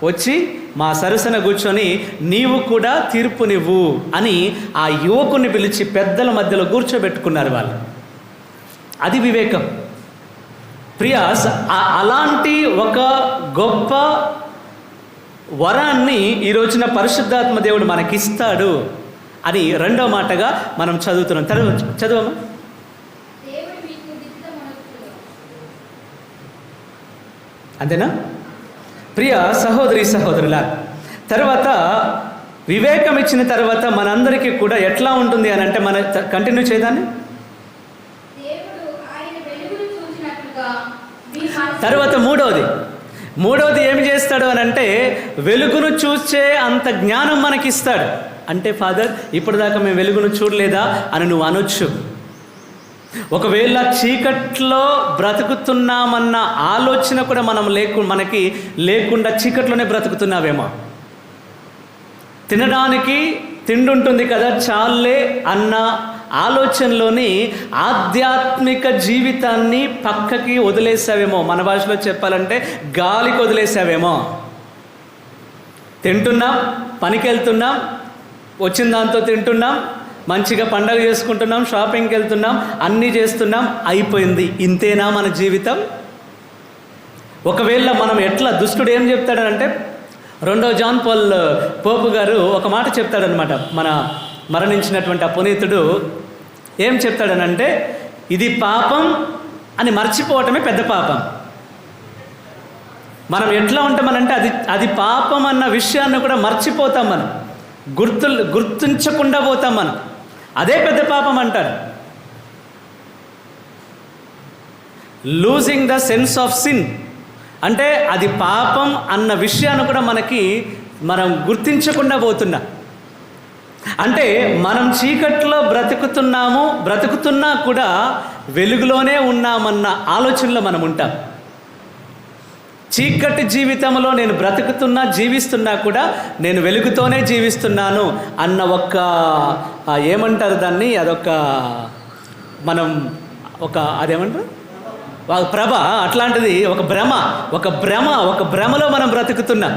వచ్చి మా సరసన కూర్చొని నీవు కూడా తీర్పునివ్వు అని ఆ యువకుని పిలిచి పెద్దల మధ్యలో కూర్చోబెట్టుకున్నారు వాళ్ళు. అది వివేకం. ప్రియాస్, అలాంటి ఒక గొప్ప వరాన్ని ఈ రోజున పరిశుద్ధాత్మ దేవుడు మనకిస్తాడు అని రెండో మాటగా మనం చదువుతున్నాం. చదవమ్మా. అంతేనా? ప్రియ సహోదరి సహోదరుల, తర్వాత వివేకం ఇచ్చిన తర్వాత మనందరికీ కూడా ఎట్లా ఉంటుంది అని అంటే, మన కంటిన్యూ చేయదాన్ని. తర్వాత మూడవది ఏమి చేస్తాడు అని అంటే, వెలుగును చూసే అంత జ్ఞానం మనకిస్తాడు. అంటే ఫాదర్, ఇప్పటిదాకా మేము వెలుగును చూడలేదా అని నువ్వు అనొచ్చు. ఒకవేళ చీకట్లో బ్రతుకుతున్నామన్న ఆలోచన కూడా మనకి లేకుండా చీకట్లోనే బ్రతుకుతున్నావేమో. తినడానికి తిండి ఉంటుంది కదా చాలే అన్న ఆలోచనలోని ఆధ్యాత్మిక జీవితాన్ని పక్కకి వదిలేసావేమో. మన భాషలో చెప్పాలంటే గాలికి వదిలేసావేమో. తింటున్నాం, పనికి వెళ్తున్నాం, వచ్చిన దాంతో తింటున్నాం, మంచిగా పండగ చేసుకుంటున్నాం, షాపింగ్కి వెళ్తున్నాం, అన్నీ చేస్తున్నాం, అయిపోయింది. ఇంతేనా మన జీవితం? ఒకవేళ మనం ఎట్లా, దుష్టుడు ఏం చెప్తాడనంటే, 2వ జాన్ పాల్ పోపు గారు ఒక మాట చెప్తాడనమాట. మన మరణించినటువంటి ఆ పునీతుడు ఏం చెప్తాడనంటే, ఇది పాపం అని మర్చిపోవటమే పెద్ద పాపం. మనం ఎట్లా ఉంటామనంటే అది పాపం అన్న విషయాన్ని కూడా మర్చిపోతాం, మనం గుర్తించకుండా పోతాం మనం. అదే పెద్ద పాపం అంటారు. Losing the sense of sin అంటే అది పాపం అన్న విషయాన్ని కూడా మనం గుర్తించకుండా పోతున్నా. అంటే మనం చీకట్లో బ్రతుకుతున్నా కూడా వెలుగులోనే ఉన్నామన్న ఆలోచనలో మనం ఉంటాం. చీకటి జీవితంలో నేను జీవిస్తున్నా కూడా నేను వెలుగుతోనే జీవిస్తున్నాను అన్న ఏమంటారు దాన్ని, అదేమంటారు, ప్రభ, అట్లాంటిది ఒక భ్రమలో మనం బ్రతుకుతున్నాం.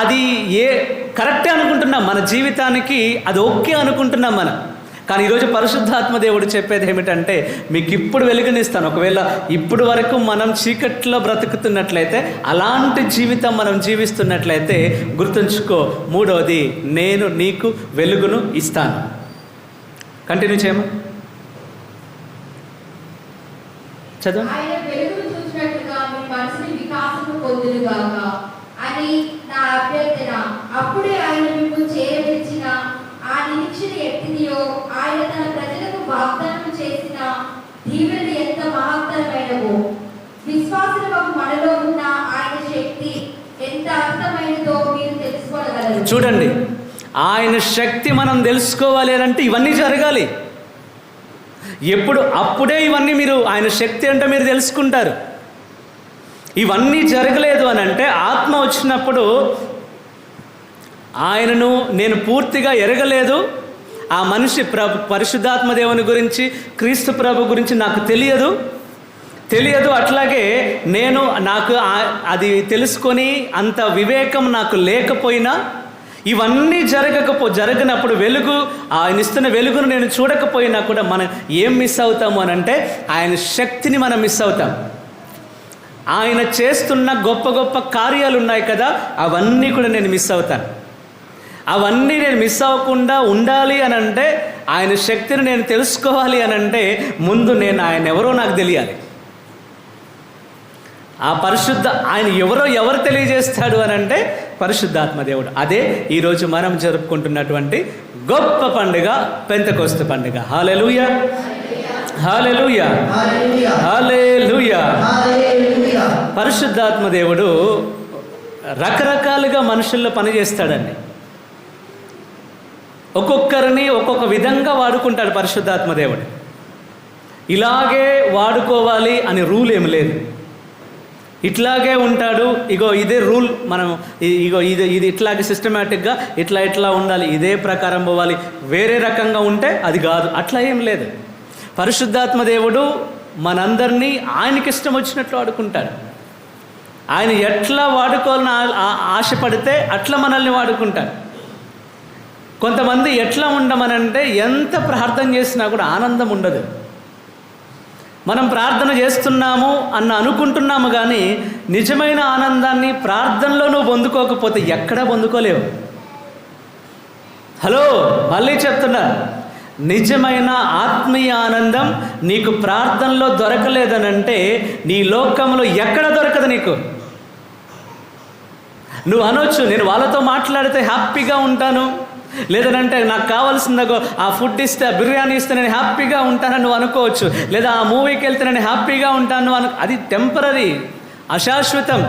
అది కరెక్టే అనుకుంటున్నాం, మన జీవితానికి అది ఓకే అనుకుంటున్నాం మనం. కానీ ఈరోజు పరిశుద్ధాత్మ దేవుడు చెప్పేది ఏమిటంటే, మీకు ఇప్పుడు వెలుగునిస్తాను. ఒకవేళ ఇప్పుడు వరకు మనం చీకట్లో బ్రతుకుతున్నట్లయితే, అలాంటి జీవితం మనం జీవిస్తున్నట్లయితే గుర్తుంచుకో, 3వది, నేను నీకు వెలుగును ఇస్తాను. కంటిన్యూ చేయమా, చదువు. అని నా అభ్యర్థన. అప్పుడే ఆయన మీకు చేయవలసిన ఆ నిరీక్షణ ఎట్టిదియో ఆయన తన ప్రజలకు వాగ్దానం చెప్పగలరు. చూడండి, ఆయన శక్తి మనం తెలుసుకోవాలి అని అంటే ఇవన్నీ జరగాలి. అప్పుడే ఇవన్నీ మీరు ఆయన శక్తి అంటే మీరు తెలుసుకుంటారు. ఇవన్నీ జరగలేదు అని అంటే ఆత్మ వచ్చినప్పుడు ఆయనను నేను పూర్తిగా ఎరగలేదు, ఆ మనిషి పరిశుద్ధాత్మ దేవుని గురించి, క్రీస్తు ప్రభు గురించి నాకు తెలియదు. అట్లాగే నాకు అది తెలుసుకొని అంత వివేకం నాకు లేకపోయినా, ఇవన్నీ జరగనప్పుడు ఆయన ఇస్తున్న వెలుగును నేను చూడకపోయినా కూడా మనం ఏం మిస్ అవుతాము అని అంటే ఆయన శక్తిని మనం మిస్ అవుతాం. ఆయన చేస్తున్న గొప్ప గొప్ప కార్యాలు ఉన్నాయి కదా, అవన్నీ కూడా నేను మిస్ అవుతాను. అవన్నీ నేను మిస్ అవ్వకుండా ఉండాలి అని అంటే, ఆయన శక్తిని నేను తెలుసుకోవాలి అని అంటే ముందు ఆయన ఎవరో నాకు తెలియాలి. ఆయన ఎవరు తెలియజేస్తాడు అని అంటే పరిశుద్ధాత్మ దేవుడు. అదే ఈరోజు మనం జరుపుకుంటున్నటువంటి గొప్ప పండుగ పెంతెకోస్తు పండుగ. హల్లెలూయా, హల్లెలూయా, హల్లెలూయా. పరిశుద్ధాత్మ దేవుడు రకరకాలుగా మనుషుల్లో పనిచేస్తాడండి. ఒక్కొక్కరిని ఒక్కొక్క విధంగా వాడుకుంటాడు పరిశుద్ధాత్మ దేవుడు. ఇలాగే వాడుకోవాలి అని రూల్ ఏమి లేదు. ఇట్లాగే ఉంటాడు, ఇదే రూల్, మనం ఇది ఇట్లాగే సిస్టమేటిక్గా ఇట్లా ఉండాలి, ఇదే ప్రకారం పోవాలి, వేరే రకంగా ఉంటే అది కాదు, అట్లా ఏం లేదు. పరిశుద్ధాత్మ దేవుడు మనందరినీ ఆయనకి ఇష్టం వచ్చినట్లు వాడుకుంటాడు. ఆయన ఎట్లా వాడుకోవాలని ఆశపడితే అట్లా మనల్ని వాడుకుంటాడు. కొంతమంది ఎట్లా ఉండమనంటే ఎంత ప్రార్థన చేసినా కూడా ఆనందం ఉండదు. మనం ప్రార్థన చేస్తున్నాము అనుకుంటున్నాము కానీ నిజమైన ఆనందాన్ని ప్రార్థనలో నువ్వు పొందుకోకపోతే ఎక్కడా పొందుకోలేవు. హలో, మళ్ళీ చెప్తున్నా, నిజమైన ఆత్మీయ ఆనందం నీకు ప్రార్థనలో దొరకలేదనంటే నీ లోకంలో ఎక్కడ దొరకదు నీకు. నువ్వు అనొచ్చు, నేను వాళ్ళతో మాట్లాడితే హ్యాపీగా ఉంటాను, లేదనంటే నాకు కావాల్సిందో ఆ ఫుడ్ ఇస్తే, ఆ బిర్యానీ ఇస్తే నేను హ్యాపీగా ఉంటానని నువ్వు అనుకోవచ్చు, లేదా ఆ మూవీకి వెళ్తే నేను హ్యాపీగా ఉంటాను అది టెంపరరీ, అశాశ్వతం.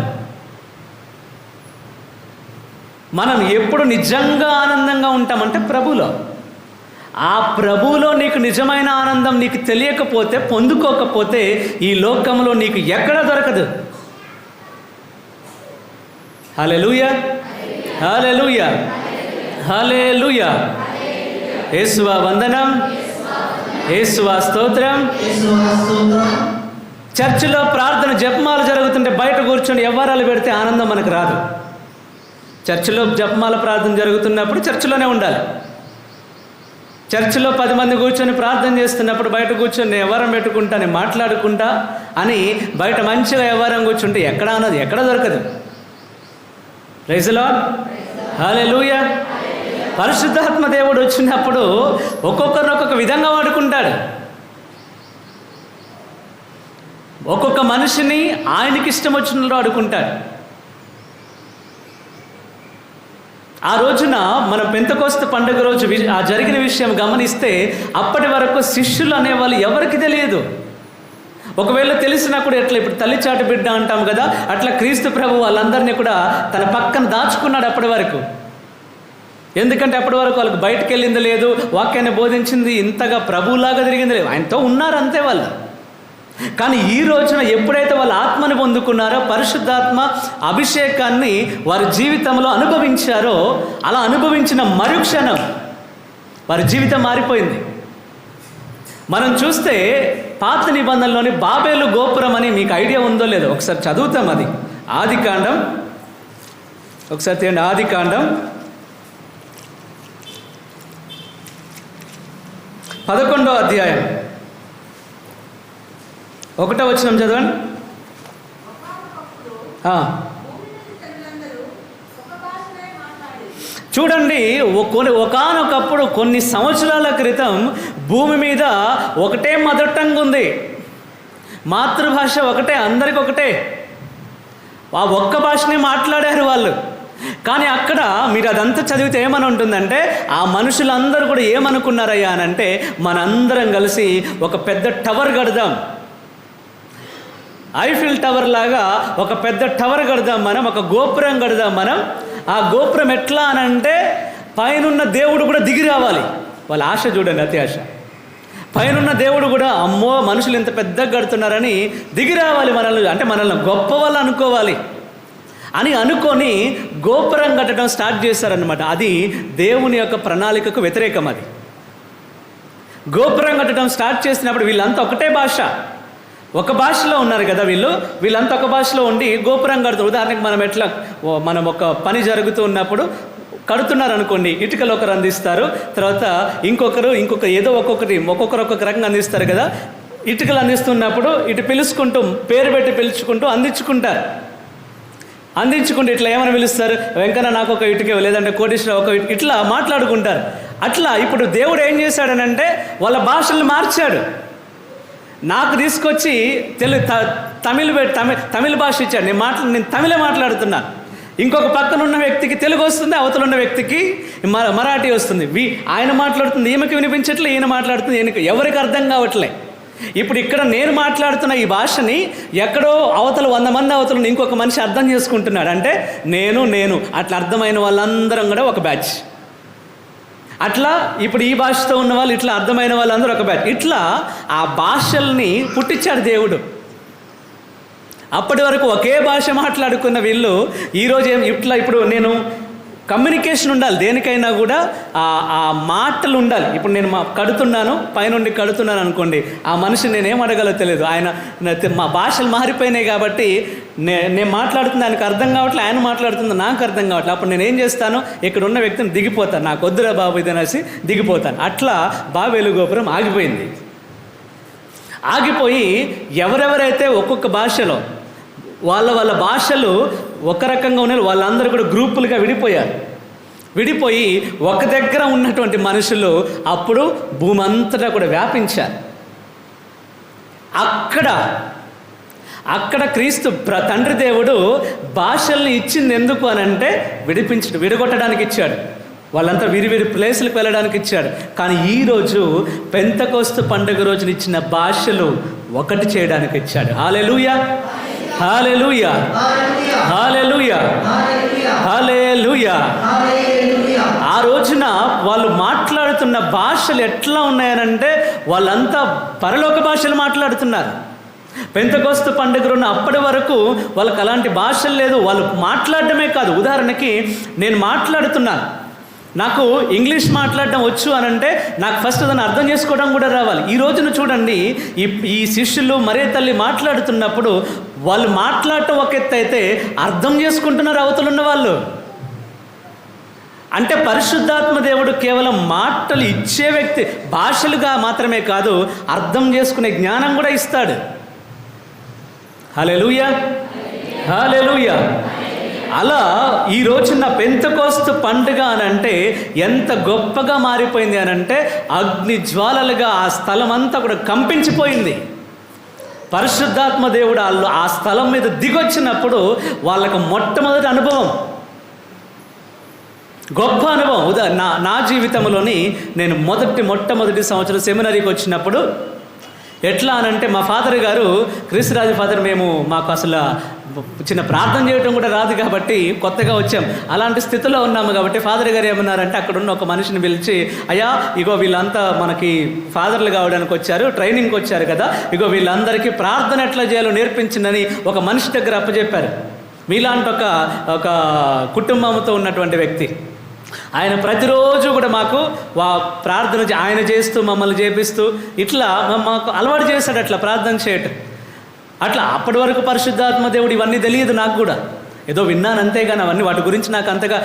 మనం ఎప్పుడు నిజంగా ఆనందంగా ఉంటామంటే ప్రభులో. ఆ ప్రభువులో నీకు నిజమైన ఆనందం నీకు తెలియకపోతే, పొందుకోకపోతే ఈ లోకంలో నీకు ఎక్కడ దొరకదు. హల్లెలూయా, హల్లెలూయా, హల్లెలూయా. యేసువా వందనం, యేసువా స్తోత్రం. చర్చిలో ప్రార్థన జపమాల జరుగుతుంటే బయట కూర్చొని వ్యవహారాలు పెడితే ఆనందం మనకు రాదు. చర్చిలో జపమాల ప్రార్థన జరుగుతున్నప్పుడు చర్చిలోనే ఉండాలి. చర్చిలో 10 మంది కూర్చొని ప్రార్థన చేస్తున్నప్పుడు బయట కూర్చొని వ్యవహారం పెట్టుకుంటా, నేను మాట్లాడుకుంటా అని బయట మంచిగా వ్యవహారం కూర్చుంటే ఎక్కడ అన్నది ఎక్కడ దొరకదు. ప్రైజ్ ది లార్డ్, హల్లెలూయా. పరిశుద్ధాత్మ దేవుడు వచ్చినప్పుడు ఒక్కొక్కరిని ఒక్కొక్క విధంగా వాడుకుంటాడు. ఒక్కొక్క మనిషిని ఆయనకి ఇష్టం వచ్చినట్లు వాడుకుంటాడు. ఆ రోజున మనం పెంతెకోస్తు పండుగ రోజు ఆ జరిగిన విషయం గమనిస్తే అప్పటి వరకు శిష్యులు అనేవాళ్ళు ఎవరికి తెలియదు. ఒకవేళ తెలిసినా కూడా ఎట్లా, ఇప్పుడు తల్లిచాటు బిడ్డ అంటాం కదా, అట్లా క్రీస్తు ప్రభు వాళ్ళందరినీ కూడా తన పక్కన దాచుకున్నాడు అప్పటి వరకు. ఎందుకంటే అప్పటి వరకు వాళ్ళకి బయటకు వెళ్ళింది లేదు, వాక్యాన్ని బోధించింది ఇంతగా ప్రభువులాగా తిరిగింది లేదు, ఆయనతో ఉన్నారు అంతే వాళ్ళు. కానీ ఈ రోజున ఎప్పుడైతే వాళ్ళు ఆత్మని పొందుకున్నారో, పరిశుద్ధాత్మ అభిషేకాన్ని వారి జీవితంలో అనుభవించారో, అలా అనుభవించిన మరుక్షణం వారి జీవితం మారిపోయింది. మనం చూస్తే పాత నిబంధనలోని బాబేలు గోపురం అని మీకు ఐడియా ఉందో లేదో ఒకసారి చదువుతాం. అది ఆదికాండం, ఒకసారి తీయండి. ఆదికాండం 11వ అధ్యాయం 1వ వచనం చదవండి. చూడండి, ఒకానొకప్పుడు కొన్ని సంవత్సరాల క్రితం భూమి మీద ఒకటే మదర్ టంగ్ ఉంది, మాతృభాష ఒకటే, అందరికి ఒకటే, ఆ ఒక్క భాషనే మాట్లాడారు వాళ్ళు. కానీ అక్కడ మీరు అదంతా చదివితే ఏమని ఉంటుందంటే, ఆ మనుషులందరూ కూడా ఏమనుకున్నారయ్యా అని అంటే, మనందరం కలిసి ఒక పెద్ద టవర్ కడదాం, ఐఫిల్ టవర్ లాగా ఒక పెద్ద టవర్ కడదాం మనం, ఒక గోపురం కడదాం మనం, ఆ గోపురం ఎట్లా అని అంటే పైనున్న దేవుడు కూడా దిగి రావాలి. వాళ్ళ ఆశ చూడండి, అతి ఆశ. పైనున్న దేవుడు కూడా అమ్మో మనుషులు ఇంత పెద్దగా కడుతున్నారని దిగి రావాలి, మనల్ని అంటే మనల్ని గొప్ప వాళ్ళు అనుకోవాలి అని అనుకొని గోపురం కట్టడం స్టార్ట్ చేశారనమాట. అది దేవుని యొక్క ప్రణాళికకు వ్యతిరేకం. అది గోపురం కట్టడం స్టార్ట్ చేసినప్పుడు వీళ్ళంతా ఒకటే భాష, ఒక భాషలో ఉన్నారు కదా వీళ్ళంతా ఒక భాషలో ఉండి గోపురం కడుతారు. ఉదాహరణకి మనం ఒక పని జరుగుతూ ఉన్నప్పుడు కడుతున్నారు అనుకోండి, ఇటుకలు ఒకరు అందిస్తారు, తర్వాత ఇంకొకరు ఏదో ఒక్కొక్కరు ఒక్కొక్క రకంగా అందిస్తారు కదా. ఇటుకలు అందిస్తున్నప్పుడు ఇటు పిలుచుకుంటూ పేరు పెట్టి పిలుచుకుంటూ అందించుకుంటూ ఇట్లా ఏమైనా పిలుస్తారు, వెంకన్న నాకు ఒక ఇటుక, లేదంటే కోటేశ్వర ఒక ఇట్లా మాట్లాడుకుంటారు. అట్లా ఇప్పుడు దేవుడు ఏం చేశాడనంటే వాళ్ళ భాషల్ని మార్చాడు. నాకు తీసుకొచ్చి తమిళ భాష ఇచ్చాడు. నేను తమిళే మాట్లాడుతున్నాను. ఇంకొక పక్కన ఉన్న వ్యక్తికి తెలుగు వస్తుంది, అవతల ఉన్న వ్యక్తికి మరాఠీ వస్తుంది. ఆయన మాట్లాడుతుంది ఈమెకి వినిపించట్లే, ఈయన మాట్లాడుతుంది ఈయనకి, ఎవరికి అర్థం కావట్లే. ఇప్పుడు ఇక్కడ నేను మాట్లాడుతున్న ఈ భాషని ఎక్కడో అవతల 100 మంది అవతల ఇంకొక మనిషి అర్థం చేసుకుంటున్నాడు. అంటే నేను అట్లా అర్థమైన వాళ్ళందరం కూడా ఒక బ్యాచ్. అట్లా ఇప్పుడు ఈ భాషతో ఉన్న వాళ్ళు ఇట్లా అర్థమైన వాళ్ళందరూ ఒక బ్యాచ్. ఇట్లా ఆ భాషల్ని పుట్టించాడు దేవుడు. అప్పటి వరకు ఒకే భాష మాట్లాడుకున్న వీళ్ళు ఈరోజు ఇప్పుడు నేను కమ్యూనికేషన్ ఉండాలి, దేనికైనా కూడా ఆ మాటలు ఉండాలి. ఇప్పుడు నేను కడుతున్నాను, పైనుండి కడుతున్నాను అనుకోండి, ఆ మనిషిని నేనేం అడగాలో తెలియదు. మా భాషలు మారిపోయినాయి కాబట్టి నేను మాట్లాడుతుంది ఆయనకు అర్థం కావట్లేదు, ఆయన మాట్లాడుతుంది నాకు అర్థం కావట్లేదు. అప్పుడు నేను ఏం చేస్తాను, ఇక్కడ ఉన్న వ్యక్తిని దిగిపోతాను, నాకు వద్దురా బాబు ఇది అనేసి దిగిపోతాను. అట్లా బాబేలు గోపురం ఆగిపోయింది. ఆగిపోయి ఎవరెవరైతే ఒక్కొక్క భాషలో వాళ్ళ భాషలు ఒక రకంగా ఉన్నాయి, వాళ్ళందరూ కూడా గ్రూపులుగా విడిపోయి ఒక దగ్గర ఉన్నటువంటి మనుషులు అప్పుడు భూమి అంతటా కూడా వ్యాపించారు. అక్కడ క్రీస్తు తండ్రి దేవుడు భాషల్ని ఇచ్చింది ఎందుకు అని అంటే విడగొట్టడానికి ఇచ్చాడు. వాళ్ళంతా విరివిరి ప్లేసులకు వెళ్ళడానికి ఇచ్చాడు. కానీ ఈరోజు పెంతెకోస్తు పండుగ రోజున ఇచ్చిన భాషలు ఒకటి చేయడానికి ఇచ్చాడు. హల్లెలూయా, హల్లెలూయా, హల్లెలూయా, హల్లెలూయా. ఆ రోజున వాళ్ళు మాట్లాడుతున్న భాషలు ఎట్లా ఉన్నాయనంటే వాళ్ళంతా పరలోక భాషలు మాట్లాడుతున్నారు. పెంతెకోస్తు పండుగ రోజున అప్పటి వరకు వాళ్ళకి అలాంటి భాషలు లేదు. వాళ్ళు మాట్లాడటమే కాదు, ఉదాహరణకి నేను మాట్లాడుతున్నాను, నాకు ఇంగ్లీష్ మాట్లాడడం వచ్చు అని అంటే నాకు ఫస్ట్ దాన్ని అర్థం చేసుకోవడం కూడా రావాలి. ఈ రోజున చూడండి, ఈ శిష్యులు మరే తల్లి మాట్లాడుతున్నప్పుడు వాళ్ళు మాట్లాడటం ఒక ఎత్తు అయితే అర్థం చేసుకుంటున్నారు అవతలున్న వాళ్ళు. అంటే పరిశుద్ధాత్మ దేవుడు కేవలం మాటలు ఇచ్చే వ్యక్తి, భాషలుగా మాత్రమే కాదు అర్థం చేసుకునే జ్ఞానం కూడా ఇస్తాడు. హల్లెలూయా, హల్లెలూయా. అలా ఈ రోజున పెంతెకోస్తు పండుగ అని అంటే ఎంత గొప్పగా మారిపోయింది అని అంటే అగ్ని జ్వాలలుగా ఆ స్థలం అంతా కూడా కంపించిపోయింది. పరిశుద్ధాత్మ దేవుడు ఆ స్థలం మీద దిగొచ్చినప్పుడు వాళ్ళకు మొట్టమొదటి అనుభవం, గొప్ప అనుభవం. నా జీవితంలోని నేను మొట్టమొదటి సంవత్సరం సెమినరీకి వచ్చినప్పుడు ఎట్లా అనంటే మా ఫాదర్ గారు క్రీస్తురాజు ఫాదర్, మాకు అసలు చిన్న ప్రార్థన చేయడం కూడా రాదు కాబట్టి కొత్తగా వచ్చాం, అలాంటి స్థితిలో ఉన్నాము కాబట్టి ఫాదర్ గారు ఏమన్నారంటే అక్కడ ఉన్న ఒక మనిషిని పిలిచి, అయ్యా ఇగో వీళ్ళంతా మనకి ఫాదర్లు కావడానికి వచ్చారు, ట్రైనింగ్కి వచ్చారు కదా, ఇగో వీళ్ళందరికీ ప్రార్థన ఎట్లా చేయాలో నేర్పించిందని ఒక మనిషి దగ్గర అప్పచెప్పారు. మీలాంటి ఒక కుటుంబంతో ఉన్నటువంటి వ్యక్తి ఆయన ప్రతిరోజు కూడా మాకు ప్రార్థన ఆయన చేస్తూ మమ్మల్ని చేపిస్తూ ఇట్లా మాకు అలవాటు చేశాడు అట్లా ప్రార్థన చేయటం. అట్లా అప్పటి వరకు పరిశుద్ధాత్మ దేవుడు ఇవన్నీ తెలియదు నాకు కూడా, ఏదో విన్నాను అంతేగాని అవన్నీ వాటి గురించి నాకు అంతగా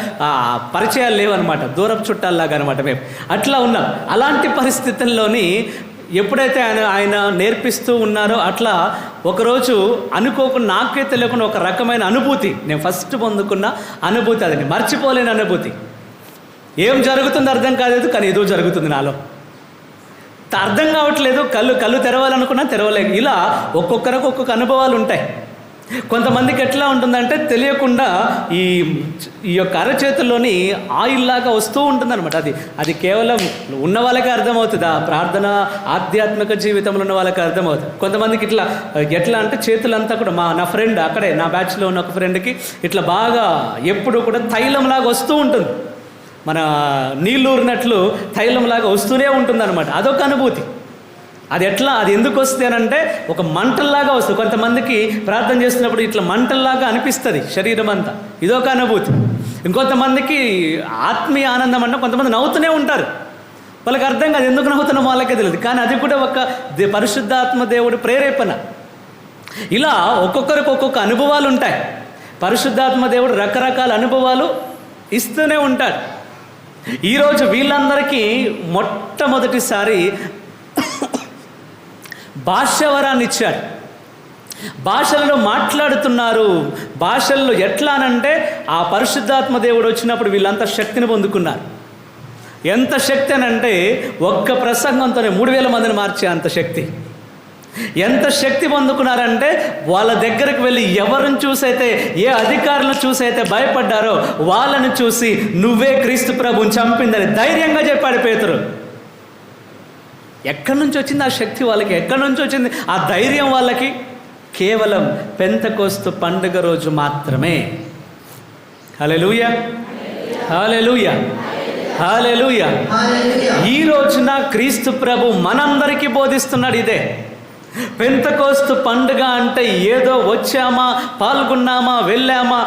పరిచయాలు లేవన్నమాట, దూరపు చుట్టాల్లాగా అనమాట మేము అట్లా ఉన్నాం. అలాంటి పరిస్థితుల్లోని ఎప్పుడైతే ఆయన నేర్పిస్తూ ఉన్నారో అట్లా ఒకరోజు అనుకోకుండా నాకే తెలియకుండా ఒక రకమైన అనుభూతి, నేను ఫస్ట్ పొందుకున్న అనుభూతి, అది మర్చిపోలేని అనుభూతి. ఏం జరుగుతుందో అర్థం కాలేదు, కానీ ఏదో జరుగుతుంది నాలో, అర్థం కావట్లేదు, కళ్ళు తెరవాలనుకున్నా తెరవలేదు. ఇలా ఒక్కొక్కరికి ఒక్కొక్క అనుభవాలు ఉంటాయి. కొంతమందికి ఎట్లా ఉంటుందంటే తెలియకుండా ఈ యొక్క అరచేతుల్లోని ఆయిల్ లాగా వస్తూ ఉంటుందన్నమాట. అది కేవలం ఉన్న వాళ్ళకే అర్థమవుతుంది, ఆ ప్రార్థన ఆధ్యాత్మిక జీవితంలో ఉన్న వాళ్ళకి అర్థమవుతుంది. కొంతమందికి ఇట్లా ఎట్లా అంటే చేతులంతా కూడా నా ఫ్రెండ్ అక్కడే నా బ్యాచ్లో ఉన్న ఒక ఫ్రెండ్కి ఇట్లా బాగా ఎప్పుడు కూడా తైలంలాగా వస్తూ ఉంటుంది, మన నీళ్ళు ఊరినట్లు తైలంలాగా వస్తూనే ఉంటుంది అనమాట. అదొక అనుభూతి. అది ఎందుకు వస్తుంది అని అంటే ఒక మంటల్లాగా వస్తుంది. కొంతమందికి ప్రార్థన చేస్తున్నప్పుడు ఇట్లా మంటల్లాగా అనిపిస్తుంది శరీరం అంతా, ఇదొక అనుభూతి. ఇంకొంతమందికి ఆత్మీయ ఆనందం అంటే కొంతమంది నవ్వుతూనే ఉంటారు, వాళ్ళకి అర్థం కాదు ఎందుకు నవ్వుతున్నాం వాళ్ళకే తెలియదు, కానీ అది కూడా ఒక పరిశుద్ధాత్మ దేవుడి ప్రేరేపణ. ఇలా ఒక్కొక్కరికి ఒక్కొక్క అనుభవాలు ఉంటాయి. పరిశుద్ధాత్మ దేవుడు రకరకాల అనుభవాలు ఇస్తూనే ఉంటాడు. ఈరోజు వీళ్ళందరికీ మొట్టమొదటిసారి భాషావరాన్ని ఇచ్చాడు. భాషలలో మాట్లాడుతున్నారు. భాషల్లో ఎట్లా అనంటే ఆ పరిశుద్ధాత్మ దేవుడు వచ్చినప్పుడు వీళ్ళంతా శక్తిని పొందుకున్నారు. ఎంత శక్తి అనంటే ఒక్క ప్రసంగంతోనే 3000 మందిని మార్చే అంత శక్తి. ఎంత శక్తి పొందుకున్నారంటే వాళ్ళ దగ్గరకు వెళ్ళి ఎవరిని చూసైతే, ఏ అధికారులను చూసైతే భయపడ్డారో వాళ్ళని చూసి నువ్వే క్రీస్తు ప్రభువుని చంపిందని ధైర్యంగా చెప్పాడు పేతురు. ఎక్కడి నుంచి వచ్చింది ఆ శక్తి వాళ్ళకి? ఎక్కడి నుంచి వచ్చింది ఆ ధైర్యం వాళ్ళకి? కేవలం పెంతెకోస్తు పండుగ రోజు మాత్రమే. హల్లెలూయా, హల్లెలూయా, హల్లెలూయా. ఈ రోజున క్రీస్తు ప్రభు మనందరికీ బోధిస్తున్నాడు ఇదే. పెంతెకోస్తు పండుగ అంటే ఏదో వచ్చామా, పాల్గొన్నామా, వెళ్ళామా,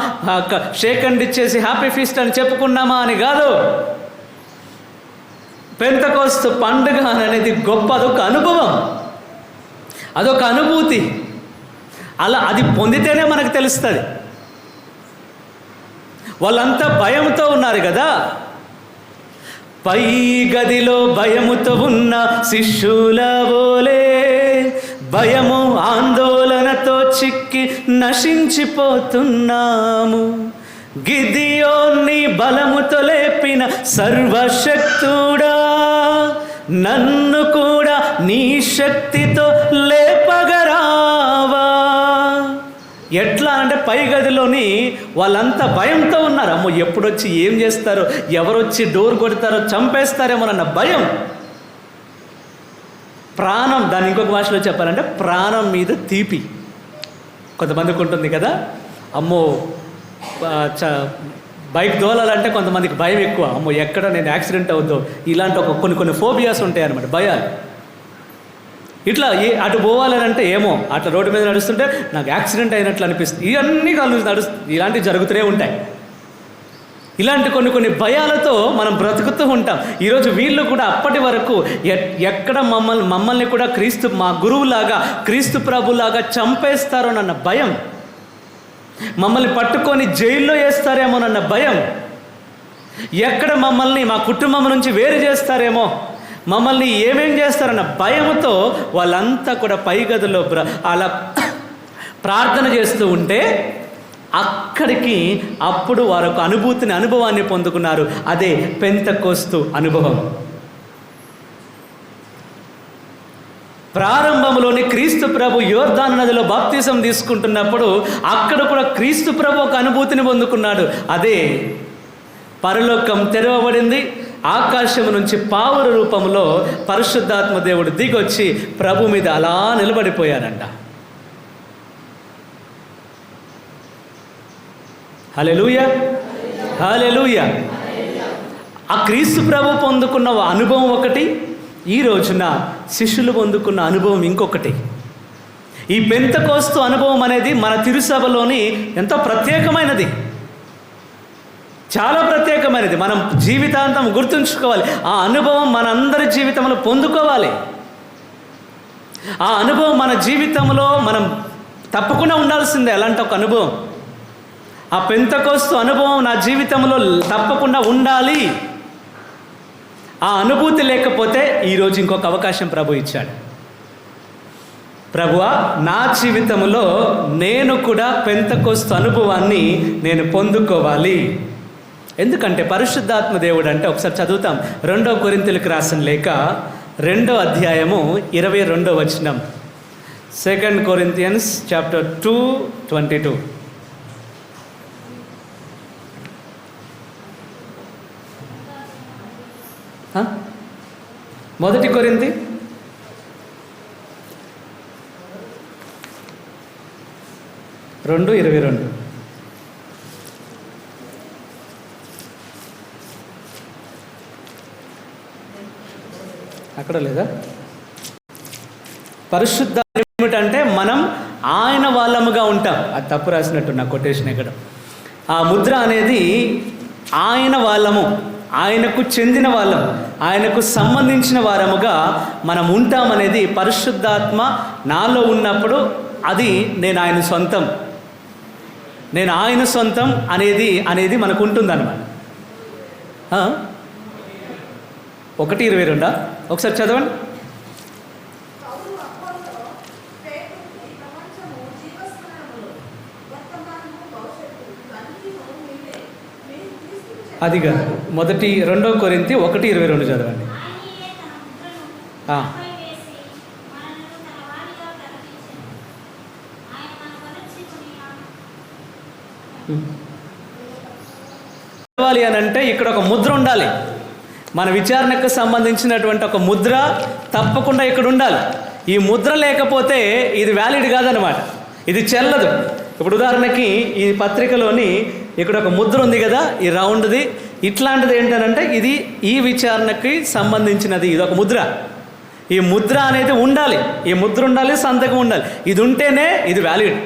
షేక్ హ్యాండ్ ఇచ్చేసి హ్యాపీ ఫీస్ట్ అని చెప్పుకున్నామా అని కాదు. పెంతెకోస్తు పండుగ అనేది గొప్ప, అదొక అనుభవం, అదొక అనుభూతి. అది పొందితేనే మనకు తెలుస్తుంది. వాళ్ళంతా భయంతో ఉన్నారు కదా. పై గదిలో భయముతో ఉన్న శిష్యుల వలె భయము ఆందోళనతో చిక్కి నశించిపోతున్నాము. గిదియోన్ని బలముతో లేపిన సర్వశక్తుడా, నన్ను కూడా నీ శక్తితో లేపగరావా. ఎట్లా అంటే పై గదిలోని వాళ్ళంతా భయంతో ఉన్నారు. అమ్మో ఎప్పుడొచ్చి ఏం చేస్తారో, ఎవరొచ్చి డోర్ కొడతారో, చంపేస్తారేమోనన్న భయం. ప్రాణం, దాన్ని ఇంకొక భాషలో చెప్పాలంటే ప్రాణం మీద తీపి. కొంతమందికి ఉంటుంది కదా, అమ్మో బైక్ దోలాలంటే కొంతమందికి భయం ఎక్కువ. అమ్మో ఎక్కడ నేను యాక్సిడెంట్ అవుద్దో, ఇలాంటి కొన్ని ఫోబియాస్ ఉంటాయి అన్నమాట, భయాలు. ఇట్లా అటు పోవాలని అంటే ఏమో అట్లా రోడ్డు మీద నడుస్తుంటే నాకు యాక్సిడెంట్ అయినట్లు అనిపిస్తుంది. ఇవన్నీ ఇలాంటివి జరుగుతూనే ఉంటాయి. ఇలాంటి కొన్ని భయాలతో మనం బ్రతుకుతూ ఉంటాం. ఈరోజు వీళ్ళు కూడా అప్పటి వరకు ఎక్కడ మమ్మల్ని కూడా మా గురువులాగా, క్రీస్తు ప్రభులాగా చంపేస్తారోనన్న భయం, మమ్మల్ని పట్టుకొని జైల్లో వేస్తారేమోనన్న భయం, ఎక్కడ మమ్మల్ని మా కుటుంబం నుంచి వేరు చేస్తారేమో, మమ్మల్ని ఏమేం చేస్తారన్న భయంతో వాళ్ళంతా కూడా పై గదిలో అలా ప్రార్థన చేస్తూ ఉంటే అక్కడికి అప్పుడు వారు ఒక అనుభవాన్ని పొందుకున్నారు. అదే పెంతెకోస్తు అనుభవం. ప్రారంభంలోని క్రీస్తు ప్రభు యోర్దాను నదిలో బాప్తిజం తీసుకుంటున్నప్పుడు అక్కడ కూడా క్రీస్తు ప్రభు ఒక అనుభూతిని పొందుకున్నాడు. అదే పరలోకం తెరవబడింది, ఆకాశం నుంచి పావుర రూపంలో పరిశుద్ధాత్మ దేవుడు దిగొచ్చి ప్రభు మీద అలా నిలబడిపోయారంట. హల్లెలూయా, హల్లెలూయా. ఆ క్రీస్తు ప్రభు పొందుకున్న అనుభవం ఒకటి, ఈ రోజున శిష్యులు పొందుకున్న అనుభవం ఇంకొకటి. ఈ పెంతెకోస్తు అనుభవం అనేది మన తిరుసభలోని ఎంతో ప్రత్యేకమైనది, చాలా ప్రత్యేకమైనది. మనం జీవితాంతం గుర్తుంచుకోవాలి. ఆ అనుభవం మనందరి జీవితంలో పొందుకోవాలి. ఆ అనుభవం మన జీవితంలో మనం తప్పకుండా ఉండాల్సిందే. అలాంటి ఒక అనుభవం, ఆ పెంతెకోస్తు అనుభవం నా జీవితంలో తప్పకుండా ఉండాలి. ఆ అనుభూతి లేకపోతే ఈరోజు ఇంకొక అవకాశం ప్రభు ఇచ్చాడు. ప్రభువా, నా జీవితంలో నేను కూడా పెంతెకోస్తు అనుభవాన్ని నేను పొందుకోవాలి. ఎందుకంటే పరిశుద్ధాత్మ దేవుడు అంటే ఒకసారి చదువుతాం. 2 కొరింథీయులకు రాసిన లేఖ 2వ అధ్యాయము 22వ వచనం. 2 Corinthians chapter 2:22. మొదటి కొరింథీ 2:22. అక్కడ లేదా? పరిశుద్ధ ఏమిటంటే మనం ఆయన వాళ్ళముగా ఉంటాం. అది తప్పు రాసినట్టు నా కొటేషన్ ఇక్కడ. ఆ ముద్ర అనేది ఆయన వాళ్ళము, ఆయనకు చెందిన వాళ్ళం, ఆయనకు సంబంధించిన వారముగా మనం ఉంటామనేది పరిశుద్ధాత్మ నాలో ఉన్నప్పుడు అది నేను ఆయన సొంతం, నేను ఆయన సొంతం అనేది మనకు ఉంటుందన్నమాట. 1:22 ఒకసారి చదవండి. అదిగా 2 కొరింథీ 1:22 చదవండి. చదవాలి అని అంటే ఇక్కడ ఒక ముద్ర ఉండాలి. మన విచారణకు సంబంధించినటువంటి ఒక ముద్ర తప్పకుండా ఇక్కడ ఉండాలి. ఈ ముద్ర లేకపోతే ఇది వ్యాలిడ్ కాదనమాట, ఇది చెల్లదు. ఇప్పుడు ఉదాహరణకి ఈ పత్రికలోని ఇక్కడ ఒక ముద్ర ఉంది కదా, ఈ రౌండ్ది, ఇట్లాంటిది ఏంటంటే ఇది ఈ విచారణకి సంబంధించినది, ఇది ఒక ముద్ర. ఈ ముద్ర అనేది ఉండాలి, ఈ ముద్ర ఉండాలి, సంతకం ఉండాలి. ఇది ఉంటేనే ఇది వ్యాలిడ్.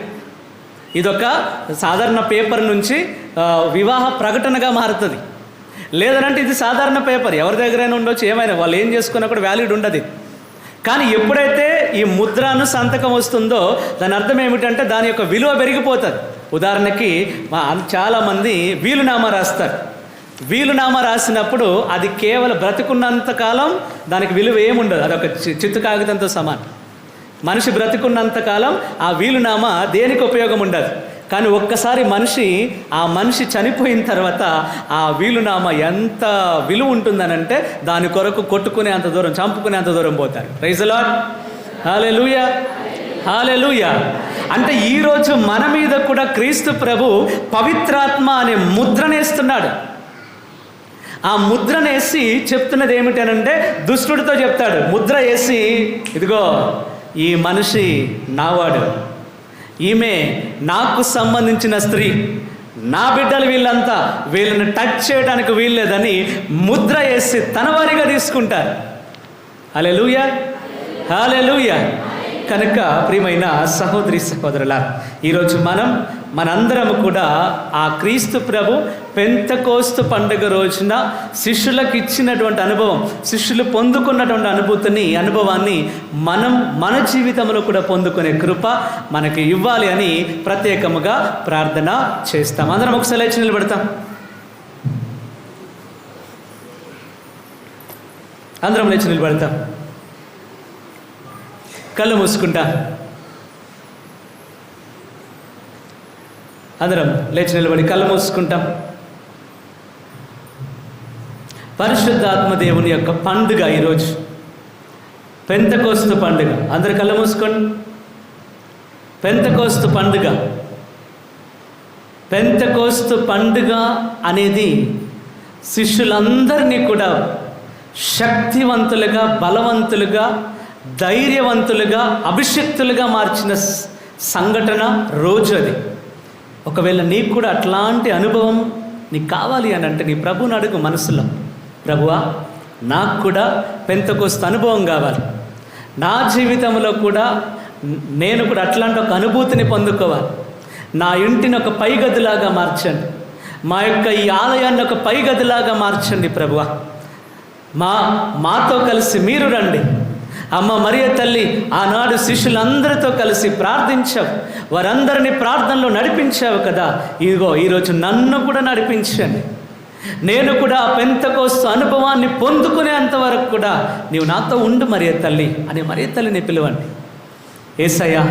ఇదొక సాధారణ పేపర్ నుంచి వివాహ ప్రకటనగా మారుతుంది. లేదనంటే ఇది సాధారణ పేపర్, ఎవరి దగ్గరైనా ఉండొచ్చు, ఏమైనా వాళ్ళు ఏం చేసుకున్నా కూడా వ్యాలిడ్ ఉండదు. కానీ ఎప్పుడైతే ఈ ముద్రను సంతకం వస్తుందో దాని అర్థం ఏమిటంటే దాని యొక్క విలువ పెరిగిపోతుంది. ఉదాహరణకి చాలామంది వీలునామా రాస్తారు. వీలునామా రాసినప్పుడు అది కేవలం బ్రతికున్నంతకాలం దానికి విలువ ఏముండదు, అదొక చిత్తు కాగితంతో సమానం. మనిషి బ్రతికున్నంతకాలం ఆ వీలునామా దేనికి ఉపయోగం ఉండదు. కానీ ఒక్కసారి ఆ మనిషి చనిపోయిన తర్వాత ఆ వీలునామా ఎంత విలువ ఉంటుందనంటే దాని కొరకు కొట్టుకునేంత దూరం, చంపుకునేంత దూరం పోతారు. ప్రైజ్ ది లార్డ్, హల్లెలూయా, హల్లెలూయా. అంటే ఈరోజు మన మీద కూడా క్రీస్తు ప్రభు పవిత్రాత్మ అనే ముద్రనేస్తున్నాడు. ఆ ముద్రనేసి చెప్తున్నది ఏమిటనంటే దుష్టుడితో చెప్తాడు, ముద్ర వేసి, ఇదిగో ఈ మనిషి నావాడు, ఈమె నాకు సంబంధించిన స్త్రీ, నా బిడ్డలు వీళ్ళంతా, వీళ్ళని టచ్ చేయడానికి వీల్లేదని ముద్ర వేసి తన వారిగా తీసుకుంటారు. హల్లెలూయా, హల్లెలూయా. కనుక ప్రియమైన సహోదరి సహోదరులా, ఈరోజు మనందరం కూడా ఆ క్రీస్తు ప్రభు పెంతెకోస్తు పండుగ రోజున శిష్యులకు ఇచ్చినటువంటి అనుభవం, శిష్యులు పొందుకున్నటువంటి అనుభవాన్ని మన జీవితంలో కూడా పొందుకునే కృప మనకి ఇవ్వాలి అని ప్రత్యేకముగా ప్రార్థన చేస్తాం. అందరం ఒకసారి లేచి నిలబడతాం. అందరం లేచి నిలబడతాం. కళ్ళు మూసుకుంటా. అందరం లేచి నిలబడి కళ్ళు మూసుకుంటాం. పరిశుద్ధాత్మ దేవుని యొక్క పండుగ ఈరోజు పెంతెకోస్తు పండుగ. అందరు కళ్ళు మూసుకోండి. పెంతెకోస్తు పండుగ. పెంతెకోస్తు పండుగ అనేది శిష్యులందరినీ కూడా శక్తివంతులుగా, బలవంతులుగా, ధైర్యవంతులుగా, అభిషిక్తులుగా మార్చిన సంఘటన రోజు అది. ఒకవేళ నీకు కూడా అట్లాంటి అనుభవం నీకు కావాలి అని అంటే నీ ప్రభువుని అడుగు మనసులో, ప్రభువా నాకు కూడా పెంతెకోస్తు అనుభవం కావాలి, నా జీవితంలో కూడా నేను కూడా అట్లాంటి ఒక అనుభూతిని పొందుకోవాలి, నా ఇంటిని ఒక పైగదిలాగా మార్చండి, మా యొక్క ఈ ఆలయాన్ని ఒక పైగదిలాగా మార్చండి ప్రభువా, మాతో కలిసి మీరు రండి. అమ్మ మరియ తల్లి ఆనాడు శిష్యులందరితో కలిసి ప్రార్థించావు, వారందరినీ ప్రార్థనలో నడిపించావు కదా, ఇదిగో ఈరోజు నన్ను కూడా నడిపించండి, నేను కూడా ఆ పెంతెకోస్తు అనుభవాన్ని పొందుకునేంత వరకు కూడా నీవు నాతో ఉండు మరియ తల్లి అని మరియ తల్లిని పిలవండి. యేసయ్యా,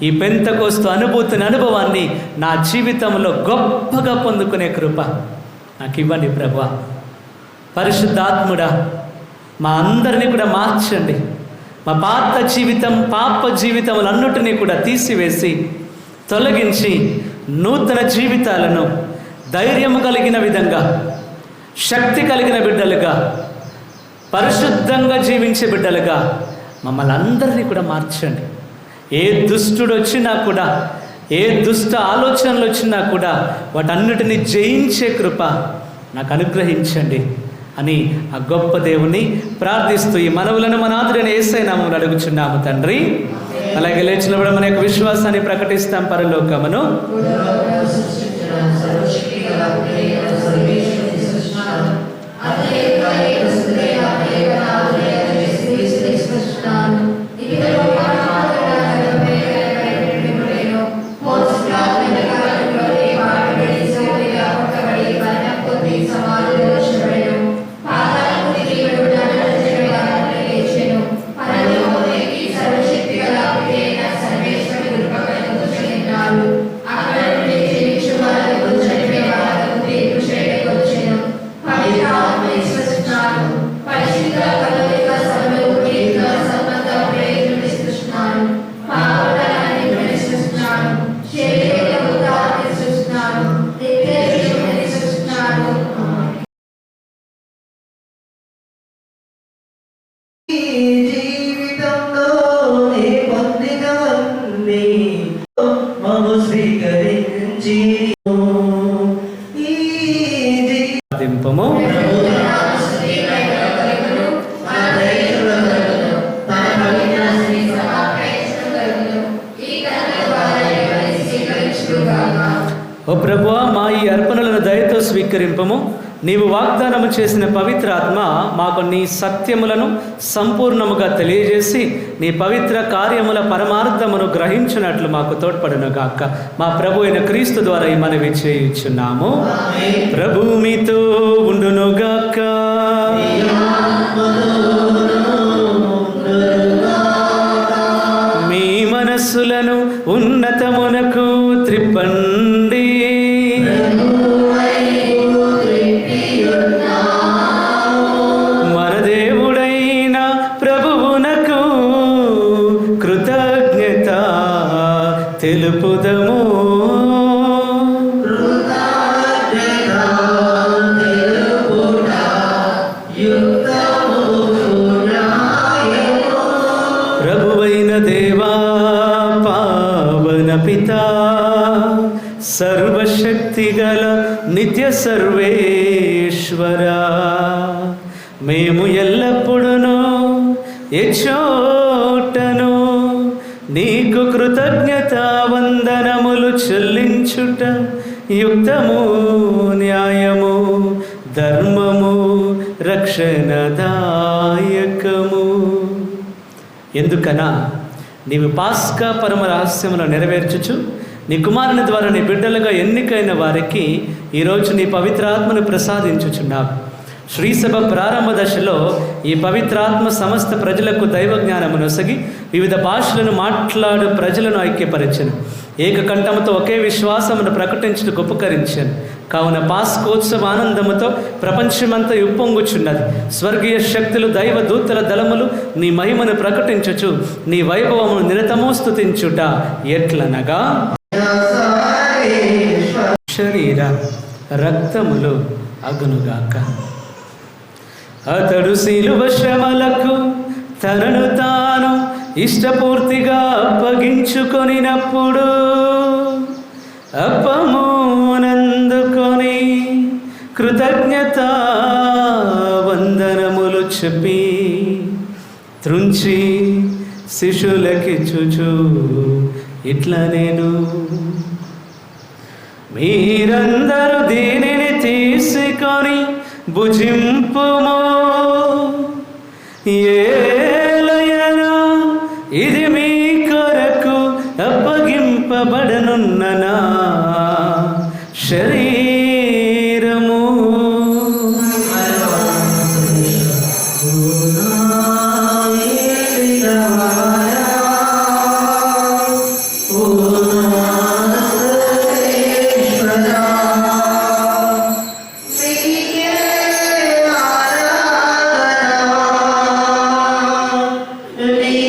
ఈ పెంతెకోస్తు అనుభవాన్ని నా జీవితంలో గొప్పగా పొందుకునే కృప నాకు ఇవ్వండి ప్రభువా. పరిశుద్ధాత్ముడా, మా అందరినీ కూడా మార్చండి, మా పాత జీవితం, పాప జీవితములన్నిటినీ కూడా తీసివేసి తొలగించి నూతన జీవితాలను ధైర్యము కలిగిన విధంగా, శక్తి కలిగిన బిడ్డలుగా, పరిశుద్ధంగా జీవించే బిడ్డలుగా మమ్మల్ని అందరినీ కూడా మార్చండి. ఏ దుష్టుడు వచ్చినా కూడా, ఏ దుష్ట ఆలోచనలు వచ్చినా కూడా వాటన్నిటిని జయించే కృప నాకు అనుగ్రహించండి అని ఆ గొప్ప దేవుని ప్రార్థిస్తూ ఈ మనవులను మన ఆదురైన యేసయ్య నామములో అడుగుచున్నాము తండ్రి. అలాగే లేచినప్పుడు మన యొక్క విశ్వాసాన్ని ప్రకటిస్తాం. పరలోకమును జీవితంలో పొందినవన్నీ మము స్వీకరించి దింపము. ఓ ప్రభువా, మా ఈ అర్పణలను దయతో స్వీకరింపము. నీవు వాగ్దానము చేసిన పవిత్ర ఆత్మ మాకు నీ సత్యములను సంపూర్ణముగా తెలియజేసి నీ పవిత్ర కార్యముల పరమార్థమును గ్రహించినట్లు మాకు తోడ్పడును గాక. మా ప్రభు అయిన క్రీస్తు ద్వారా ఈ మనవి చేయుచున్నాము. ప్రభు మీతో ఉండునుగాక. మీ మనస్సులను ఉన్నతమునకు త్రిప్పండి. మన దేవుడైన ప్రభువునకు కృతజ్ఞత తెలుపుదము. ప్రభువైన దేవా, పావన పితా, సర్వశక్తిగల నిత్య సర్వేశ్వర, మేము ఎల్లప్పుడూ ఎచ్చోటను నీకు కృతజ్ఞత వందనములు చెల్లించుట యుక్తము, న్యాయము, ధర్మము, రక్షణదాయకము. ఎందుకనా నీవు పాస్కా పరమ రహస్యమును నెరవేర్చుచు నీ కుమారుని ద్వారా నీ బిడ్డలుగా ఎన్నికైన వారికి ఈరోజు నీ పవిత్రాత్మను ప్రసాదించుచున్నావు. శ్రీసభ ప్రారంభ దశలో ఈ పవిత్రాత్మ సమస్త ప్రజలకు దైవ జ్ఞానమును ఒసగి వివిధ భాషలను మాట్లాడు ప్రజలను ఐక్యపరచను. ఏకకంఠముతో ఒకే విశ్వాసమును ప్రకటించుటకు ఉపకరించాను. కావున పాస్కోత్సవ ఆనందముతో ప్రపంచమంతా ఉప్పొంగుచున్నది. స్వర్గీయ శక్తులు, దైవ దూతల దళములు నీ మహిమను ప్రకటించుచు నీ వైభవమును నిరతమో స్తుతించుట ఎట్లనగా శరీర రక్తములు అగునుగాక. అతడు శిలువ శ్రమలకు తనను తాను ఇష్టపూర్తిగా అప్పగించుకొనినప్పుడు అప్పమునందుకొని కృతజ్ఞత వందనములు చెప్పి త్రుంచి శిష్యులకిచ్చుచు ఇట్లా నేను, మీరందరూ దీనిని తీసుకొని భుజింపుము. ఏలయనా ఇది మీ కొరకు అప్పగింపబడనున్న నా శరీరము. నీ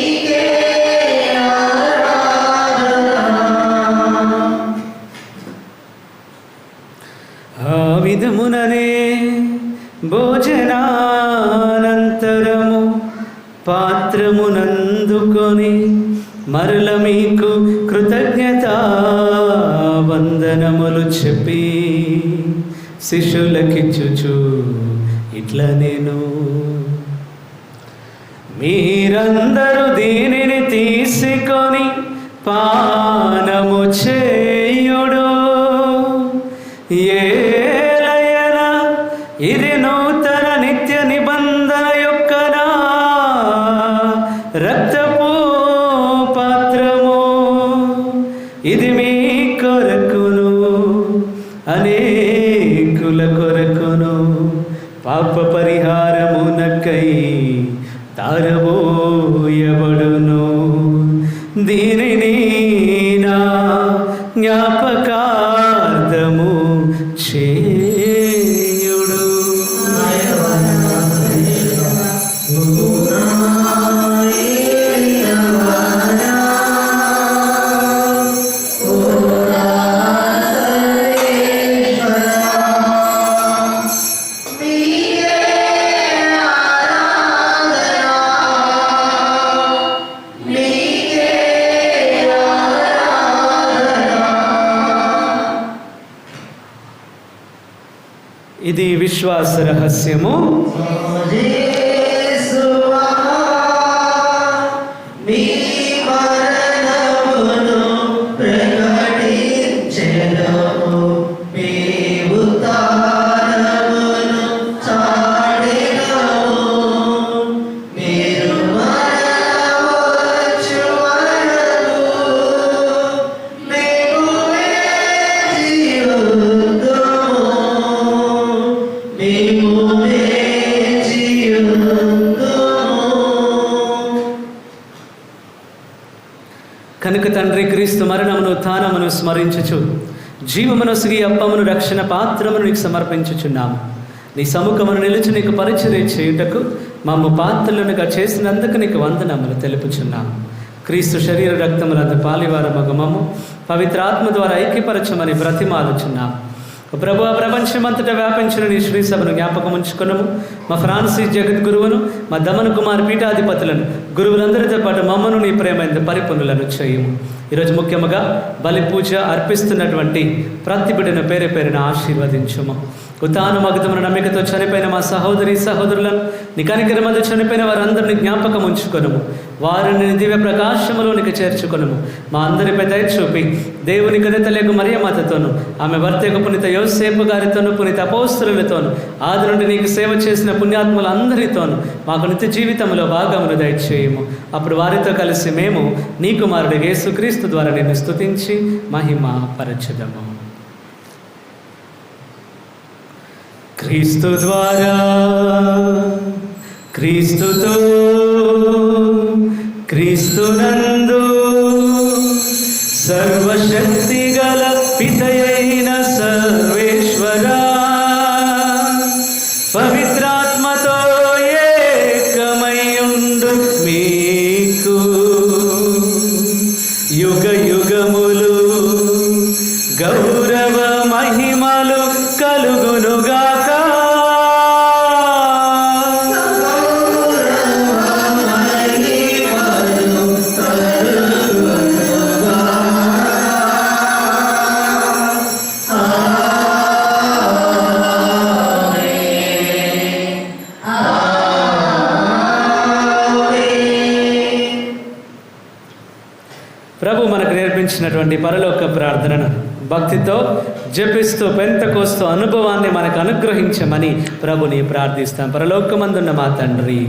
ఆ విధముననే భోజనానంతరము పాత్రమునందుకొని మరల మీకు కృతజ్ఞతా వందనములు చెప్పి శిష్యులకిచ్చుచు ఇట్లా నేను, మీరందరూ దీనిని తీసుకొని పానము చేయుడు, ఏలయనా ఇది నూతన నిత్య నిబంధన యొక్క నా రక్తపు పాత్రము, ఇది మీ కొరకును అనేకుల కొరకును పాప పరిహారమునకై తారబోయబడును. దీనిని నా జ్ఞాపకార్థము చేయుడు. ఇది విశ్వాస రహస్యము. యేసువా, మీ మరణమును ప్రకటించెదము, మీ ఉత్థానమును చాటెదము. మీరు మరణవచ్చు వరకు మేము కనుక తండ్రి, క్రీస్తు మరణమును ఉత్థానమును స్మరించుచు జీవమునొసగి అప్పమును రక్షణ పాత్రమును నీకు సమర్పించుచున్నాము. నీ సముఖమును నిలిచి నీకు పరిచర్య చేయుటకు మమ్ము పాత్రలుగా చేసినందుకు నీకు వందనములు తెలుపుచున్నాము. క్రీస్తు శరీర రక్తములందు పాలివారమగు మమ్ము పవిత్రాత్మ ద్వారా ఐక్యపరచమని బ్రతిమాలుచున్నాము. ప్రభువా, ప్రపంచమంతటా వ్యాపించిన నీ శ్రీ సభను జ్ఞాపకం ఉంచుకున్నాము. మా ఫ్రాన్సిస్ జగద్గురువును, మా దమన్ కుమార్ పీఠాధిపతులను, గురువులందరితో పాటు మమ్మను నీ ప్రేమైంది పరిపూర్ణులను చేయము. ఈరోజు ముఖ్యముగా బలి పూజ అర్పిస్తున్నటువంటి ప్రతి బిడ్డను పేరు పేరున ఆశీర్వదించము. ఉత్థాన మగతమున నమ్మికతో చనిపోయిన మా సహోదరి సహోదరులను, నీ కనికర మధ్య చనిపోయిన వారందరినీ జ్ఞాపకం ఉంచుకొనుము. వారిని దివ్య ప్రకాశములోనికి చేర్చుకొనుము. మా అందరిపై దయ చూపి దేవుని కనితలేకు మరియమాతతోను, ఆమె భర్తకు పునీత యోసేపు గారితోను, పునీత అపోస్తలులతోను, ఆది నుండి నీకు సేవ చేసిన పుణ్యాత్ములందరితోను మాకు నిత్య జీవితంలో భాగమును దయచేయము. అప్పుడు వారితో కలిసి మేము నీ కుమారుడు యేసుక్రీస్తు ద్వారా నిన్ను స్తుతించి మహిమ పరచుదము. క్రీస్తు ద్వారా, క్రీస్తుతో, క్రీస్తునందు సర్వశక్తి గల పితయైన సర్వేశ్వరా, పవిత్రాత్మతో ఏకమయుండు మీకు యుగ యుగములు గౌరవ మహిమలు కలుగునుగాక. ప్రభు మనకు నేర్పించినటువంటి పరలోక ప్రార్థనను భక్తితో జపిస్తూ పెంతెకోస్తు అనుభవాన్ని మనకు అనుగ్రహించమని ప్రభుని ప్రార్థిస్తాం. పరలోకమందున్న మా తండ్రి,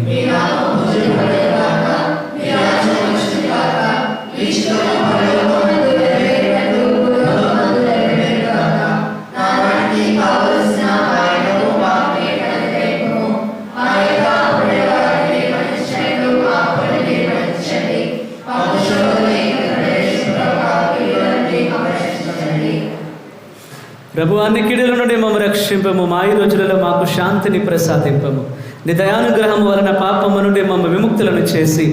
ప్రభు అన్ని కీడుల నుండి మమ్మ రక్షింపము. మా ఈ రోజులలో మాకు శాంతిని ప్రసాదింపము. నీ దయానుగ్రహము వలన పాపము నుండి మమ్మ విముక్తులను చేసి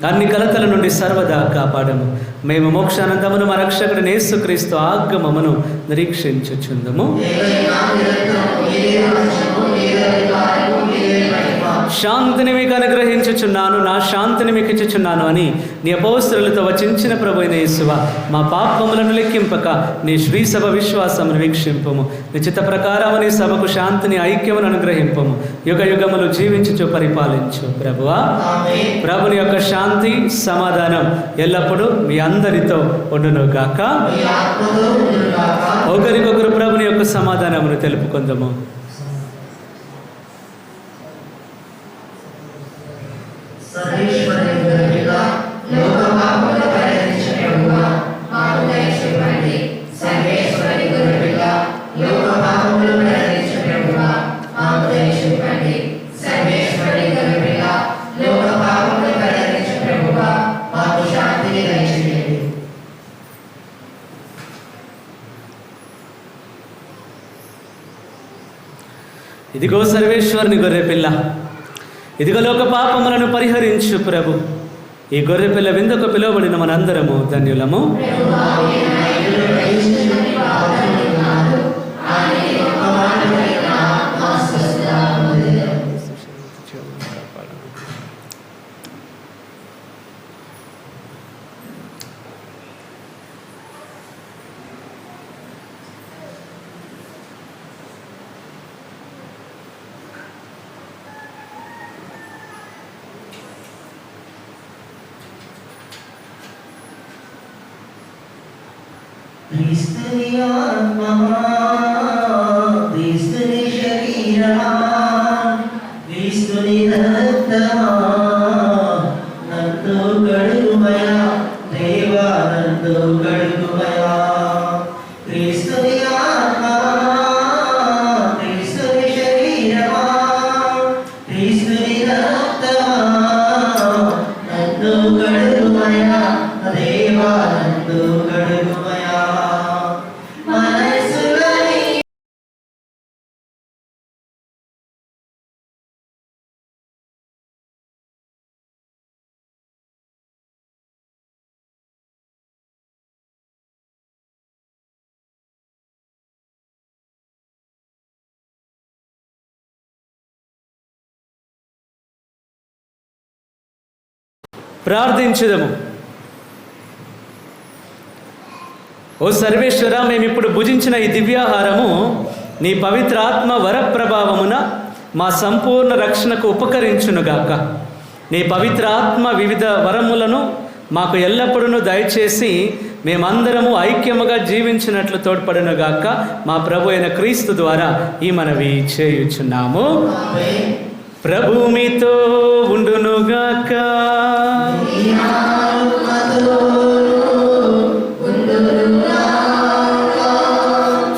అన్ని కలతల నుండి సర్వదా కాపాడము. మేము మోక్షానందమును మా రక్షకుడు యేసుక్రీస్తు ఆగమమును నిరీక్షించుచుందము. శాంతిని మీకు అనుగ్రహించుచున్నాను, నా శాంతిని మీకు ఇచ్చుచున్నాను అని నీ అపోస్తలులతో వచించిన ప్రభు అయిన యేసువా, మా పాపములను లెక్కింపక నీ శ్రీసభ విశ్వాసమును వీక్షింపము. నిశ్చిత ప్రకారము నీ సభకు శాంతిని ఐక్యమును అనుగ్రహింపము. యుగ యుగములు జీవించుచు పరిపాలించు ప్రభువా. ప్రభుని యొక్క శాంతి సమాధానం ఎల్లప్పుడూ మీ అందరితో ఉండును గాక. ఒకరికొకరు ప్రభుని యొక్క సమాధానమును తెలుపుకుందాము. ఇదిగో సర్వేశ్వరుని గొర్రె పిల్ల, ఇదిగో లోక పాపములను పరిహరించు ప్రభు. ఈ గొర్రె పిల్ల విందుకు పిలువబడిన మనందరము ధన్యులము. క్రీస్తుని ఆత్మమా, క్రీస్తుని శరీరమా, క్రీస్తుని రక్తమా, నన్ను కడుగుమయా దేవా, నన్ను కడుగుమయా. క్రీస్తుని ఆత్మమా, క్రీస్తుని శరీరమా, క్రీస్తుని రక్తమా, నన్ను కడుగుమయా దేవా, నన్ను కడుగుమయా. ప్రార్థించుదము. ఓ సర్వేశ్వర, మేమిప్పుడు భుజించిన ఈ దివ్యాహారము నీ పవిత్ర ఆత్మ వరప్రభావమున మా సంపూర్ణ రక్షణకు ఉపకరించునుగాక. నీ పవిత్ర ఆత్మ వివిధ వరములను మాకు ఎల్లప్పుడూ దయచేసి మేమందరము ఐక్యముగా జీవించినట్లు తోడ్పడునుగాక. మా ప్రభు అయిన క్రీస్తు ద్వారా ఈ మనవి చేయుచున్నాము. ప్రభు మీతో ఉండునుగాక.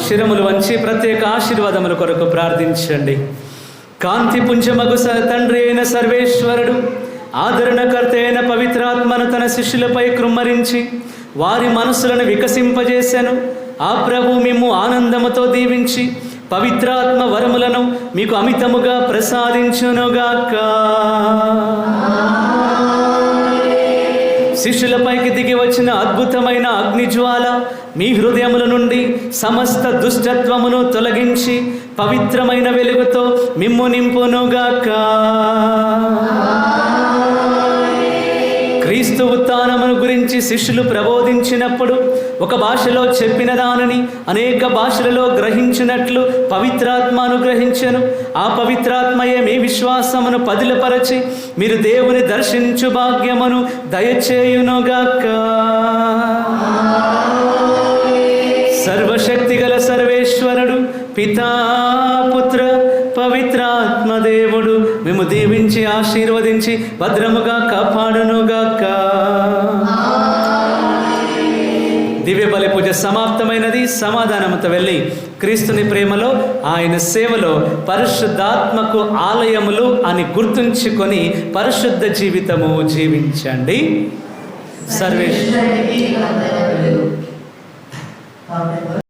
శిరములు వంచి ప్రత్యేక ఆశీర్వాదముల కొరకు ప్రార్థించండి. కాంతి పుంజమగు తండ్రి అయిన సర్వేశ్వరుడు ఆదరణకర్త అయిన పవిత్రాత్మను తన శిష్యులపై కృమ్మరించి వారి మనసులను వికసింపజేశాను. ఆ ప్రభు మేము ఆనందముతో దీవించి పవిత్రాత్మ వరములను మీకు అమితముగా ప్రసాదించునుగాక. శిష్యులపైకి దిగి వచ్చిన అద్భుతమైన అగ్నిజ్వాల మీ హృదయముల నుండి సమస్త దుష్టత్వమును తొలగించి పవిత్రమైన వెలుగుతో మిమ్ము నింపునుగాక. క్రీస్తు ఉత్థానమును గురించి శిష్యులు ప్రబోధించినప్పుడు ఒక భాషలో చెప్పిన దానిని అనేక భాషలలో గ్రహించినట్లు పవిత్రాత్మ అనుగ్రహించెను. ఆ పవిత్రాత్మయే మీ విశ్వాసమును పదిలపరచి మీరు దేవుని దర్శించు భాగ్యమును దయచేయునుగాక. సర్వశక్తిగల సర్వేశ్వరుడు పితా పుత్ర పవిత్రాత్మ దేవుడు మేము దీవించి ఆశీర్వదించి భద్రముగా కాపాడునుగాక. దివ్య బలి పూజ సమాప్తమైనది. సమాధానముతో వెళ్ళి క్రీస్తుని ప్రేమలో ఆయన సేవలో పరిశుద్ధాత్మకు ఆలయములు అని గుర్తుంచుకొని పరిశుద్ధ జీవితము జీవించండి. సర్వేశ్వరుడికి వందనములు.